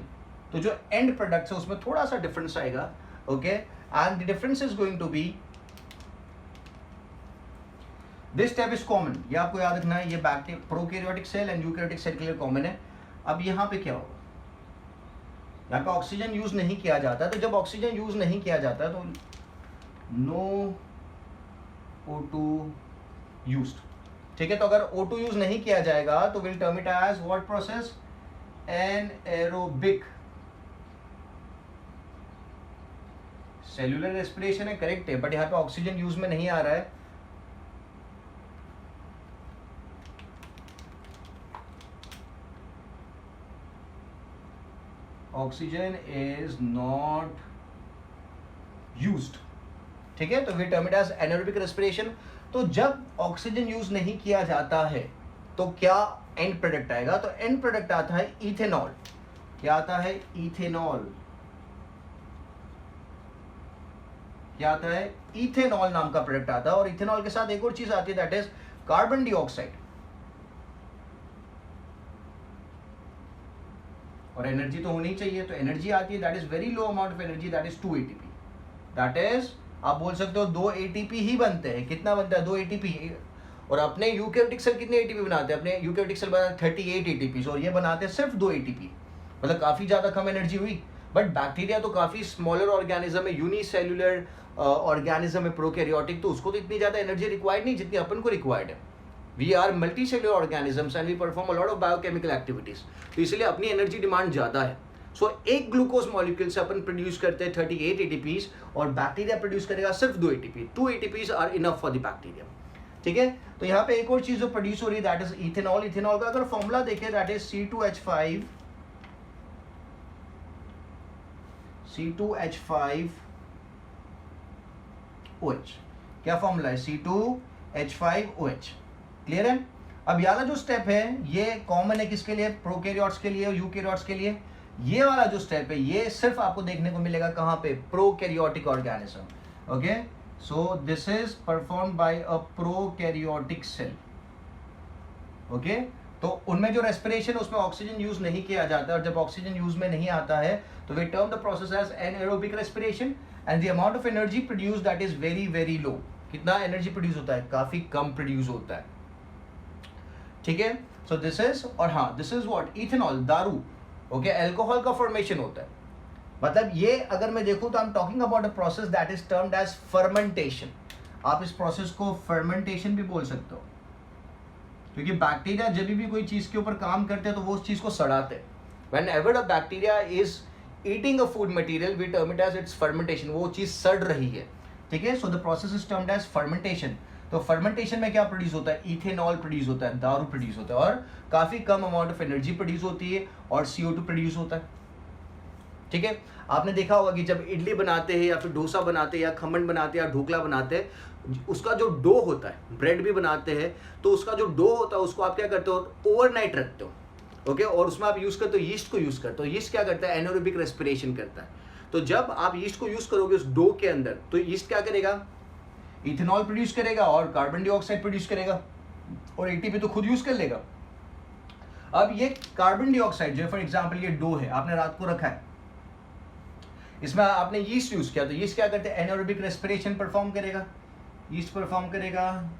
A: तो जो एंड प्रोडक्ट है उसमें थोड़ा सा डिफरेंस आएगा, okay, and the difference is going to be this step is common, ये आपको याद रखना है, ये bacteria prokaryotic cell and eukaryotic cell के लिए कॉमन है। अब यहाँ पे क्या होगा, यहाँ पे ऑक्सीजन यूज नहीं किया जाता है, तो जब ऑक्सीजन यूज नहीं किया जाता है तो नो O2 यूज्ड, ठीक है। तो अगर O2 यूज नहीं किया जाएगा तो will term it as what process, anaerobic cellular respiration है, करेक्ट है, बट यहाँ पे ऑक्सीजन यूज में नहीं आ रहा है। ऑक्सीजन इज नॉट यूज्ड, ठीक है, तो we term it as anaerobic respiration. तो जब ऑक्सीजन यूज नहीं किया जाता है तो क्या एंड प्रोडक्ट आएगा, तो एंड प्रोडक्ट आता है इथेनॉल। क्या आता है, इथेनॉल। क्या आता है, इथेनॉल नाम का प्रोडक्ट आता है, और इथेनॉल के साथ एक और चीज आती है, दैट इज कार्बन डाइऑक्साइड। और एनर्जी तो होनी चाहिए, तो एनर्जी आती है, that is very low amount of energy, that is 2 ATP। That is, आप बोल सकते हो 2 ATP ही बनते हैं। कितना बनता है, 2 ATP। और अपने यूकैरियोटिक सेल कितने ATP बनाते हैं, अपने यूकैरियोटिक सेल बनाते हैं 38 ATP, और ये बनाते हैं सिर्फ 2 ATP, मतलब काफी ज्यादा कम एनर्जी हुई। बट बैक्टीरिया तो काफी स्मॉलर ऑर्गेनिज्म है, यूनिसेल्युलर ऑर्गेनिज्म है, प्रोकैरियोटिक, तो उसको तो इतनी ज्यादा एनर्जी रिक्वायर्ड नहीं जितनी अपन को रिक्वायर्ड है। We are multicellular organisms and we perform a lot of biochemical activities, तो इसलिए अपनी एनर्जी डिमांड ज्यादा है। सो एक ग्लूकोज मॉलिक्यूल से अपन प्रोड्यूस करते हैं 38 ATPs, और बैक्टीरिया प्रोड्यूस करेगा सिर्फ 2 ATP। 2 ATPs are enough for the bacteria, ठीक है। तो यहाँ पे एक और चीज जो प्रोड्यूस हो रही है, दैट इज इथेनॉल। इथेनॉल का अगर फॉर्मूला देखें, दैट इज C2H5 OH। क्या फॉर्मूला है, C2H5OH, क्लियर है। अब ये वाला जो स्टेप है ये कॉमन है किसके लिए, प्रोकैरियोट्स के लिए और यूकैरियोट्स के लिए। ये वाला जो स्टेप है ये सिर्फ आपको देखने को मिलेगा कहां पे, prokaryotic organism, okay. So this is performed by a prokaryotic cell, okay. तो उनमें जो रेस्पिरेशन है उसमें ऑक्सीजन यूज नहीं किया जाता है, और जब ऑक्सीजन यूज में नहीं आता है तो we term the process as anaerobic respiration, and the amount of energy produced that is very very low. कितना एनर्जी प्रोड्यूस होता है, काफी कम प्रोड्यूस होता है, ठीक है। सो दिस इज, और हाँ, दिस इज व्हाट, इथेनॉल, दारू, ओके, अल्कोहल का फॉर्मेशन होता है। मतलब ये अगर मैं देखूं तो I am talking about a process that is termed as fermentation. आप इस प्रोसेस को फर्मेंटेशन भी बोल सकते हो, क्योंकि बैक्टीरिया जब भी कोई चीज के ऊपर काम करते हैं तो वो उस चीज को सड़ाते हैं। Whenever a bacteria is eating a food material, we term it as its fermentation, वो चीज सड़ रही है, ठीक है। So the process is termed as fermentation. तो फर्मेंटेशन में क्या प्रोड्यूस होता है, इथेनॉल प्रोड्यूस होता है, दारू प्रोड्यूस होता है, और काफी कम अमाउंट ऑफ एनर्जी प्रोड्यूस होती है, और CO2 प्रोड्यूस होता है, ठीक है। आपने देखा होगा कि जब इडली बनाते हैं या फिर डोसा बनाते हैं या खमन बनाते हैं या ढोकला बनाते हैं, उसका जो डो होता है, ब्रेड भी बनाते हैं, तो उसका जो डो होता है उसको आप क्या करते हो, ओवरनाइट रखते हो, ओके, और उसमें आप यूज करते हो, यीस्ट को यूज करते हो। यीस्ट क्या करता है, एनारोबिक रेस्पिरेशन करता है। तो जब आप यीस्ट को यूज करोगे उस डो के अंदर, तो यीस्ट क्या करेगा, इथेनॉल प्रोड्यूस करेगा और कार्बन डाइऑक्साइड प्रोड्यूस करेगा, और ATP तो खुद यूज कर लेगा। अब ये कार्बन डाइऑक्साइड जो फॉर एग्जांपल ये डो है, आपने रात को रखा है, इसमें आपने यीस्ट यूज किया, तो यीस्ट क्या करते हैं, एनारोबिक रेस्पिरेशन परफॉर्म करेगा, यीस्ट परफॉर्म करेगा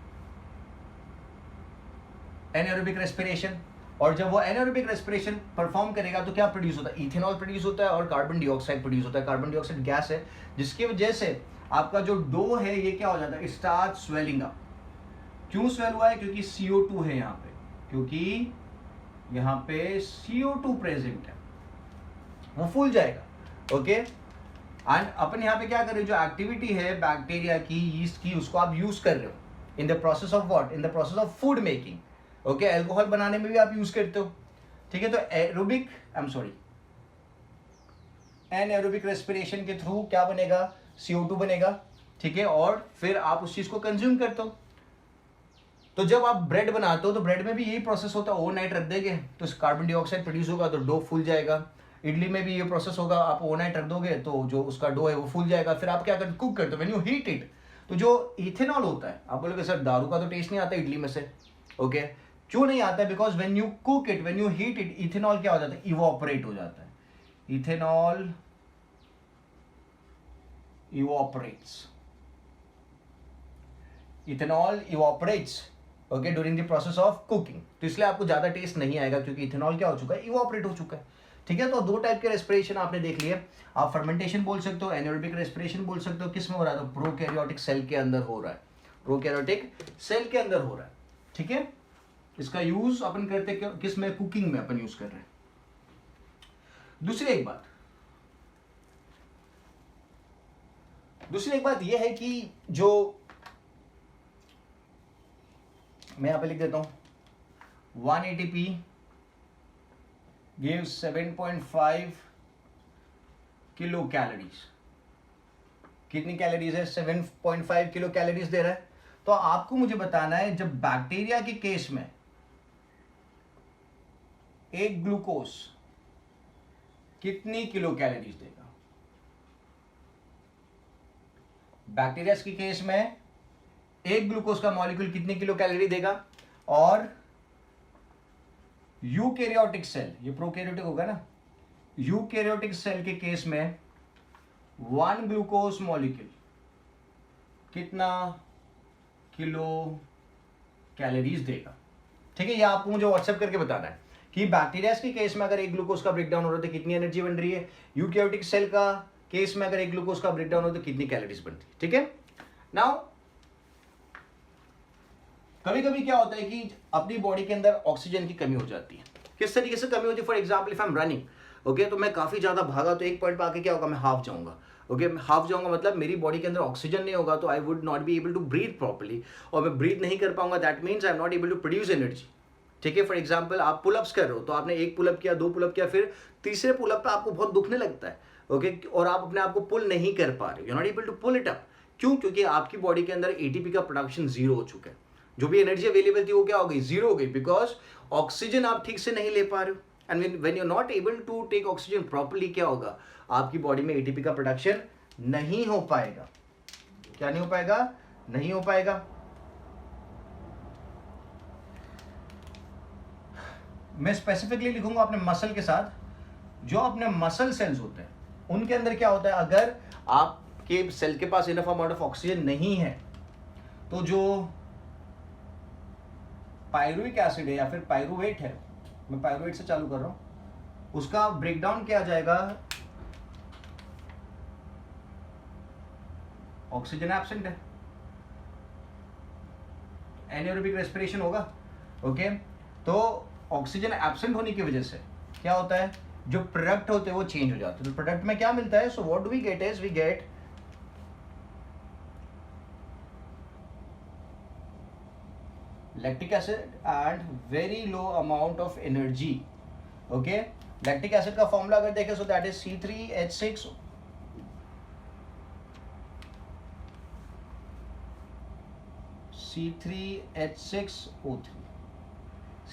A: एनारोबिक रेस्पिरेशन, और जब वो एनारोबिक रेस्पिरेशन परफॉर्म करेगा तो क्या प्रोड्यूस होता है, इथेनॉल प्रोड्यूस होता है और कार्बन डाइऑक्साइड प्रोड्यूस होता है। कार्बन डाइऑक्साइड गैस है, जिसकी वजह से आपका जो डो है ये क्या हो जाता है, स्टार्ट स्वेलिंग अप। क्यों स्वेल हुआ है, क्योंकि CO2 है यहाँ पे, क्योंकि यहाँ पे CO2 प्रेजेंट है, वो फूल जाएगा, ओके। एंड अपन यहाँ पे क्या कर रहे हो, जो एक्टिविटी है बैक्टीरिया की, यीस्ट की, उसको आप यूज कर रहे हो in the process of what, in the process of food making, okay. Alcohol बनाने में भी आप यूज करते हो, ठीक है। तो aerobic, I am sorry, anaerobic respiration के थ्रू क्या बनेगा, CO2 बनेगा, ठीक है, और फिर आप उस चीज को कंज्यूम करते हो। तो जब आप ब्रेड बनाते हो तो ब्रेड में भी यही प्रोसेस होता है, ओवरनाइट रख देंगे तो कार्बन डाइऑक्साइड प्रोड्यूस होगा, तो डो फूल जाएगा। इडली में भी ये प्रोसेस होगा, आप ओवरनाइट रख दोगे तो जो उसका डो है वो फूल जाएगा, फिर आप क्या करते, कुक करते हो, व्हेन यू हीट इट, तो जो इथेनॉल होता है, आप बोलोगे सर दारू का तो टेस्ट नहीं आता इडली में से, ओके, क्यों नहीं आता है? Because when you cook it, when you heat it, ethanol क्या हो जाता है? इवोपरेट हो जाता है. Ethanol evaporates. Ethanol evaporates okay during the process of cooking. तो इसलिए आपको ज्यादा टेस्ट नहीं आएगा क्योंकि इथेनॉल क्या हो चुका है? इवोपरेट हो चुका है. ठीक है, तो दो टाइप के रेस्पिरेशन आपने देख लिए. आप फर्मेंटेशन बोल सकते हो, एनारोबिक रेस्पिरेशन बोल सकते हो. किस में हो रहा है? तो प्रोकैरियोटिक सेल के अंदर हो रहा है. प्रोकैरियोटिक सेल के अंदर हो रहा है. ठीक है, इसका यूज अपन करते किस में? कुकिंग में अपन यूज कर रहे हैं. दूसरी एक बात यह है कि जो मैं यहां पे लिख देता हूं 1 ATP gives 7.5 किलो कैलोरीज. कितनी कैलोरीज है? 7.5 किलो कैलोरीज दे रहा है. तो आपको मुझे बताना है जब बैक्टीरिया के केस में एक ग्लूकोज कितनी किलो कैलोरीज देगा? बैक्टीरिया के केस में एक ग्लूकोज का मॉलिक्यूल कितनी किलो कैलोरी देगा? और यूकैरियोटिक सेल, ये प्रोकैरियोटिक होगा ना, यूकैरियोटिक सेल के केस में 1 ग्लूकोज मॉलिक्यूल कितना किलो कैलोरीज देगा? ठीक है, ये आपको मुझे व्हाट्सएप करके बताना है कि बैक्टीरिया के केस में अगर एक ग्लूकोज का ब्रेकडाउन हो रहा है तो कितनी एनर्जी बन रही है, यूकैरियोटिक सेल का केस में अगर एक ग्लूकोज का ब्रेकडाउन हो तो कितनी कैलोरीज बनती है. ठीक है, नाउ कभी कभी क्या होता है कि अपनी बॉडी के अंदर ऑक्सीजन की कमी हो जाती है. किस तरीके से कमी होती है? For example if I am running, okay, तो मैं काफी ज्यादा भागा तो एक पॉइंट पे आके क्या होगा? मैं हाफ जाऊंगा. ओके, हाफ जाऊंगा मतलब मेरी बॉडी के अंदर ऑक्सीजन नहीं होगा, तो I would not be able to breathe properly, और मैं ब्रीथ नहीं कर पाऊंगा. That means I am not able to produce energy. ठीक है, फॉर एग्जाम्पल आप पुलअप्स कर रहे हो, तो आपने एक पुलअप किया, 2 पुलअप किया, फिर तीसरे पुलअप पे आपको बहुत दुखने लगता है. ओके, और आप अपने आप को पुल नहीं कर पा रहे हो, you are not able to pull it up. क्यों? क्योंकि आपकी बॉडी के अंदर एटीपी का प्रोडक्शन जीरो हो चुका है. जो भी एनर्जी अवेलेबल थी वो क्या हो गई? जीरो हो गई, बिकॉज ऑक्सीजन आप ठीक से नहीं ले पा रहे हो. And when you are not able to take oxygen properly, क्या होगा? आपकी बॉडी में एटीपी का प्रोडक्शन नहीं हो पाएगा. क्या नहीं हो पाएगा? नहीं हो पाएगा. मैं स्पेसिफिकली लिखूंगा अपने मसल के साथ. जो अपने मसल सेल्स होते हैं उनके अंदर क्या होता है? अगर आपके सेल के पास इनफ अमाउंट ऑफ ऑक्सीजन नहीं है तो जो पायरुविक एसिड है या फिर पायरुवेट है, मैं पायरुवेट से चालू कर रहा हूं, उसका ब्रेकडाउन किया जाएगा. ऑक्सीजन एब्सेंट है, एनारोबिक रेस्पिरेशन होगा. ओके, तो ऑक्सीजन एब्सेंट होने की वजह से क्या होता है? जो प्रोडक्ट होते हैं वो चेंज हो जाते हैं. तो प्रोडक्ट में क्या मिलता है? So what do we get is we get lactic acid and very low amount of energy. Okay, lactic acid का फॉर्मूला अगर देखें so that is C3H6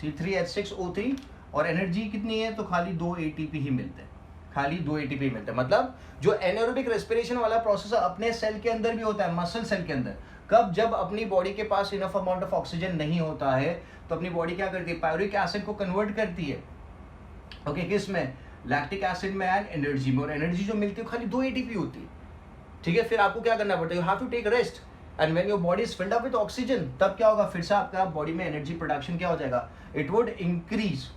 A: C3H6O3. और एनर्जी कितनी है? तो खाली 2 ATP ही मिलते हैं. खाली 2 ATP मिलते हैं. मतलब जो एनारोबिक रेस्पिरेशन वाला प्रोसेस अपने सेल के अंदर भी होता है, मसल सेल के अंदर. कब? जब अपनी बॉडी के पास इनफ अमाउंट ऑफ ऑक्सीजन नहीं होता है तो अपनी बॉडी क्या करती है? पायरुविक एसिड को कन्वर्ट करती है. ओके, किस में? लैक्टिक एसिड में एंड एनर्जी में. और एनर्जी जो मिलती है खाली 2 ATP होती है. ठीक है, फिर आपको क्या करना पड़ता है? You have to take rest and when your body is filled up with oxygen, तब क्या होगा? फिर से आपका बॉडी में एनर्जी प्रोडक्शन क्या हो जाएगा? It would increase.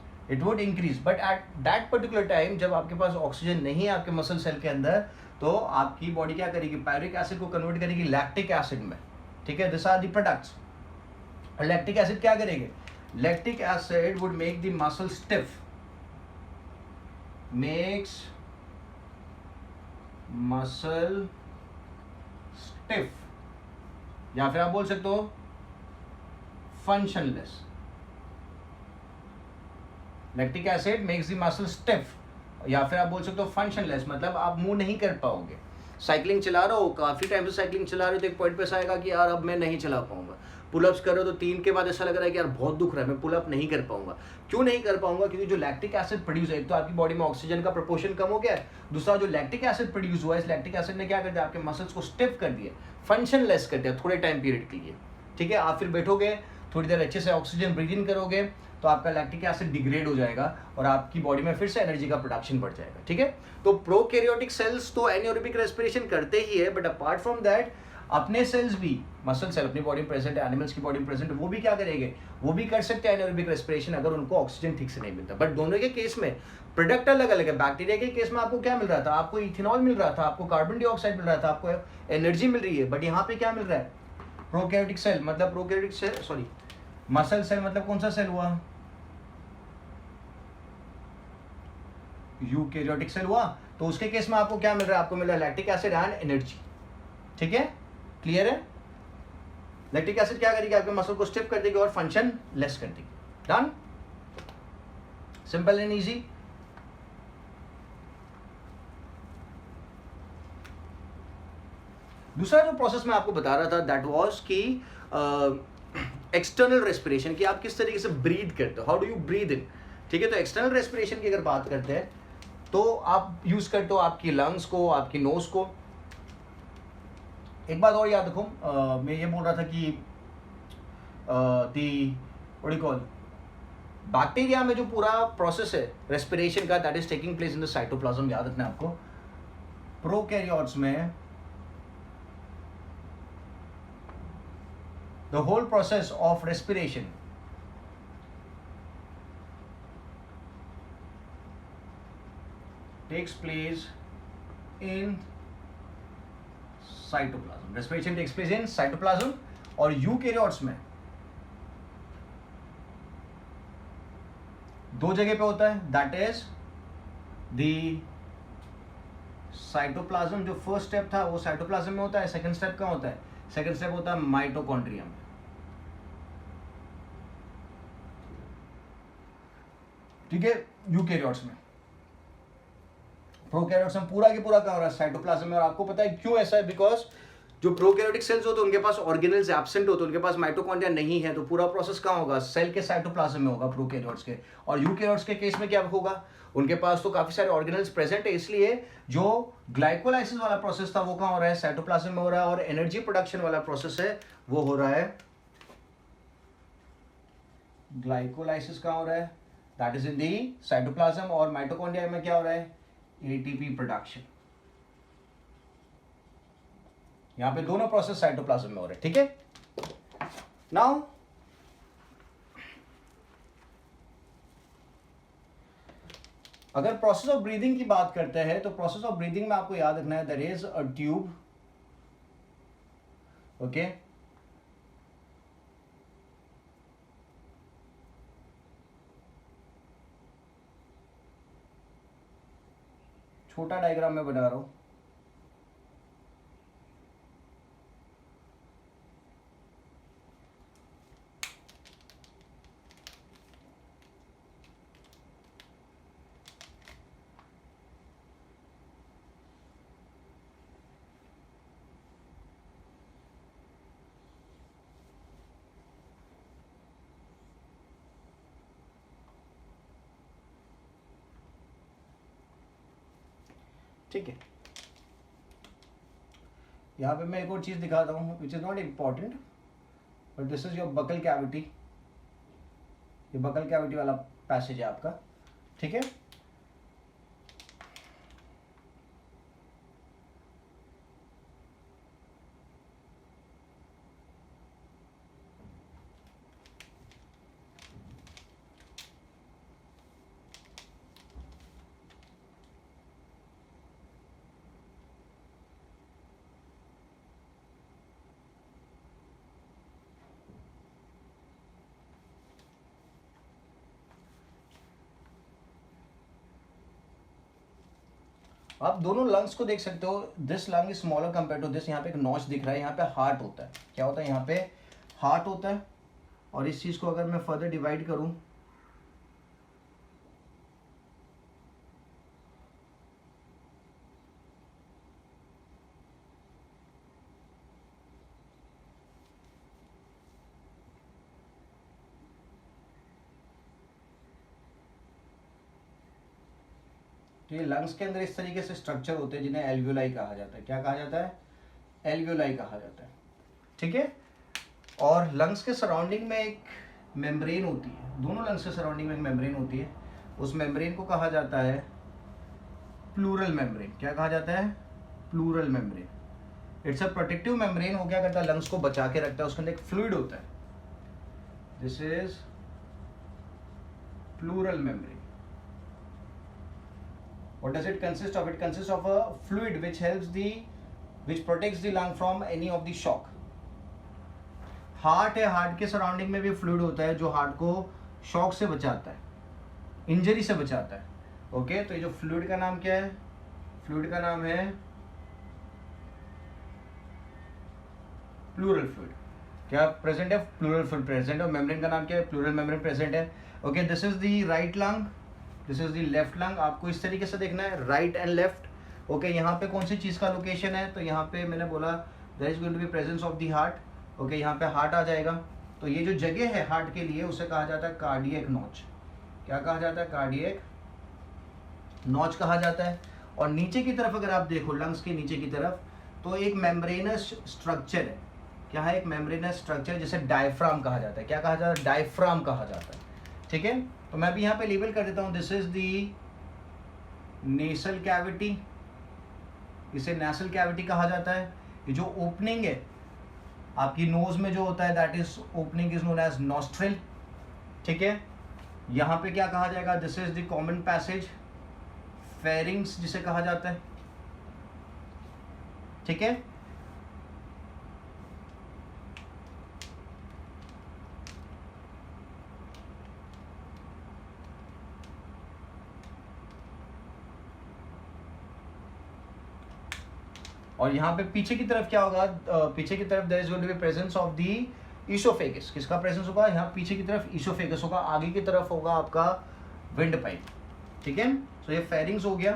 A: But at that particular time जब आपके पास ऑक्सीजन नहीं है आपके मसल सेल के अंदर, तो आपकी बॉडी क्या करेगी? पायरुविक एसिड को कन्वर्ट करेगी लैक्टिक एसिड में. ठीक है, this are the products. Lactic acid क्या करेंगे? Lactic acid would make the muscle stiff, makes muscle stiff, या फिर आप बोल सकते हो functionless. Lactic acid makes the muscle stiff, या फिर आप बोल सकते हो फंक्शनलेस, मतलब आप मूव नहीं कर पाओगे. साइकिलिंग चला रहे हो, काफी टाइम से साइकिलिंग चला रहे हो, तो एक पॉइंट पे ऐसा आएगा कि यार अब मैं नहीं चला पाऊंगा. पुलअप्स कर रहे हो तो 3 के बाद ऐसा लग रहा है कि यार बहुत दुख रहा है, मैं पुलअप नहीं कर पाऊंगा. क्यों नहीं कर पाऊंगा? क्योंकि जो लैक्टिक एसिड प्रोड्यूस है, एक तो आपकी बॉडी में ऑक्सीजन का प्रोपोर्शन कम हो गया है, दूसरा जो लैक्टिक एसिड प्रोड्यूस हुआ है, इस लैक्टिक एसिड ने क्या कर दिया? आपके मसल्स को स्टिफ कर दिया, फंक्शनलेस कर दिया थोड़े टाइम पीरियड के लिए. ठीक है, आप फिर बैठोगे थोड़ी देर अच्छे से ऑक्सीजन ब्रीथ इन करोगे तो आपका लैक्टिक एसिड डिग्रेड हो जाएगा और आपकी बॉडी में फिर से एनर्जी का प्रोडक्शन बढ़ जाएगा, ठीक है। तो प्रोकैरियोटिक सेल्स तो एनाएरोबिक रेस्पिरेशन करते ही है, बट अपार्ट फ्रॉम दैट अपने सेल्स भी, मसल सेल अपनी बॉडी में प्रेजेंट है, एनिमल्स की बॉडी में प्रेजेंट है, वो भी क्या करेंगे, वो भी कर सकते हैं एनाएरोबिक रेस्पिरेशन अगर उनको ऑक्सीजन ठीक से नहीं मिलता। बट दोनों के केस में प्रोडक्ट अलग अलग है। बैक्टीरिया के केस में आपको क्या मिल रहा था, आपको इथेनॉल मिल रहा था, आपको कार्बन डाइऑक्साइड मिल रहा था, आपको एनर्जी मिल रही है, बट यहाँ पे क्या मिल रहा है, प्रोकैरियोटिक सेल मतलब prokaryotic cell sorry muscle cell मतलब कौन सा सेल हुआ, यूकैरियोटिक सेल हुआ। तो उसके केस में आपको क्या मिल रहा है, आपको मिल रहा है लैक्टिक एसिड एंड एनर्जी, ठीक है, क्लियर है। लैक्टिक एसिड क्या करेगी, आपके मसल को स्टिफ कर देगी और फंक्शन लेस कर देगी। Done, simple and easy. दूसरा जो प्रोसेस मैं आपको बता रहा था दैट वाज कि एक्सटर्नल रेस्पिरेशन, कि आप किस तरीके से ब्रीथ करते हो, हाउ डू यू ब्रीथ इन, ठीक है। तो एक्सटर्नल रेस्पिरेशन की अगर बात करते हैं तो आप यूज करते हो आपकी लंग्स को, आपकी नोज को। एक बात और याद रखो, मैं ये बोल रहा था कि व्हाट यू कॉल बैक्टीरिया में जो पूरा प्रोसेस है रेस्पिरेशन का that is taking place in the cytoplasm. याद रखना है आपको, प्रोकैरियोट्स में the whole process of respiration takes place in cytoplasm. Respiration takes place in cytoplasm और यूकैरियोट्स में दो जगह पे होता है, दैट इज द साइटोप्लाज्म। जो फर्स्ट स्टेप था वो साइटोप्लाज्म में होता है, सेकंड स्टेप कहाँ होता है, सेकंड स्टेप होता है माइटोकॉन्ड्रिया में, ठीक है, यूकैरियोट्स में। प्रोकैरियोट्स में पूरा के पूरा कहाँ हो रहा है, साइटोप्लाज्म में। और आपको पता है क्यों ऐसा है, बिकॉज जो प्रोकैरियोटिक सेल्स होते हैं उनके पास ऑर्गेनेल्स एब्सेंट होते हैं, उनके पास माइटोकॉन्ड्रिया नहीं है, तो पूरा प्रोसेस कहाँ होगा, सेल के साइटोप्लाज्म में होगा प्रोकैरियोट्स के। और यूकैरियोट्स के केस में क्या होगा, उनके पास तो काफी सारे ऑर्गेनेल्स प्रेजेंट है, इसलिए जो ग्लाइकोलाइसिस वाला प्रोसेस था वो कहाँ हो रहा है, साइटोप्लाज्म में हो रहा है। और एनर्जी प्रोडक्शन वाला प्रोसेस है वो हो रहा है, ग्लाइकोलाइसिस कहाँ हो रहा है, that is in the cytoplasm. और माइटोकॉन्ड्रिया में क्या हो रहा है, एटीपी प्रोडक्शन। यहां पे दोनों प्रोसेस साइटोप्लाज्म में हो रहे हैं, ठीक है। नाउ अगर प्रोसेस ऑफ ब्रीदिंग की बात करते हैं तो प्रोसेस ऑफ ब्रीदिंग में आपको याद रखना है there is a tube, okay. छोटा डायग्राम में बना रहा हूं, ठीक है। यहाँ पे मैं एक और चीज दिखाता हूँ which is not important, but this is your buccal cavity. ये बकल कैविटी वाला पैसेज है आपका, ठीक है। आप दोनों लंग्स को देख सकते हो, this lung is smaller compare to this. यहाँ पे एक नॉच दिख रहा है, यहाँ पे हार्ट होता है, क्या होता है, यहाँ पे हार्ट होता है। और इस चीज को अगर मैं फर्दर डिवाइड करूं, तो ये लंग्स के अंदर इस तरीके से स्ट्रक्चर होते हैं जिन्हें एल्वियोलाई कहा जाता है। क्या कहा जाता है, एल्वियोलाई कहा जाता है, ठीक है। और लंग्स के सराउंडिंग में एक मेम्ब्रेन होती है, दोनों लंग्स के सराउंडिंग में एक मेम्ब्रेन होती है, उस मेम्ब्रेन को कहा जाता है प्लूरल मेम्ब्रेन। क्या कहा जाता है? Pleural membrane. It's a protective membrane. वो क्या करता है? लंग्स को बचा के रखता है, उसके अंदर एक फ्लूइड होता है, this is pleural membrane. What does it consist of? It consists of a fluid which protects the lung from any of the shock. Heart है, हार्ट के सराउंडिंग में भी फ्लूइड होता है जो हार्ट को शॉक से बचाता है, इंजरी से बचाता है। ओके, तो ये जो फ्लूइड का नाम क्या है? फ्लूइड का नाम है प्लूरल फ्लूइड। क्या प्रेजेंट है? प्लूरल फ्लूइड प्रेजेंट है। मेम्ब्रेन का नाम क्या है? प्लूरल मेम्ब्रेन प्रेजेंट है। Okay, this is the right lung, this is the left lung. आपको इस तरीके से देखना है, राइट एंड लेफ्ट। ओके, यहाँ पे कौन सी चीज़ का लोकेशन है? तो यहाँ पे मैंने बोला there is going to be presence of the heart. Okay, यहाँ पे हार्ट आ जाएगा। तो ये जो जगह है हार्ट के लिए उसे कहा जाता है कार्डियक नॉच। क्या कहा जाता है? कार्डियक नॉच कहा जाता है। और नीचे की तरफ अगर आप देखो, लंग्स के नीचे की तरफ, तो एक मेम्ब्रेनस स्ट्रक्चर है। क्या है? एक मेम्ब्रेनस स्ट्रक्चर, जिसे डायफ्राम कहा जाता है। क्या कहा जाता है? डायफ्राम कहा जाता है। ठीक है, तो मैं भी यहाँ पे लेबल कर देता हूँ, this is the nasal cavity, इसे नेसल कैविटी कहा जाता है। ये जो ओपनिंग है आपकी नोज में जो होता है, that is opening is known as nostril. ठीक है, यहाँ पे क्या कहा जाएगा? This is the common passage, pharynx जिसे कहा जाता है। ठीक है, और यहाँ पे पीछे की तरफ क्या होगा? पीछे की तरफ there is going to be presence of the oesophagus. किसका प्रेजेंस होगा? यहाँ पीछे की तरफ ईसोफेगस होगा, आगे की तरफ होगा आपका विंड पाइप। ठीक है, सो ये फेरिंग्स हो गया।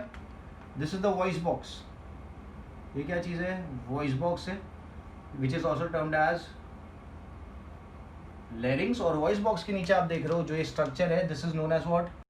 A: This is the voice box. ये क्या चीज़ है? वॉइस बॉक्स है, which is also termed as larynx. और वॉइस बॉक्स के नीचे आप देख रहे हो जो ये स्ट्रक्चर है, this is known as what?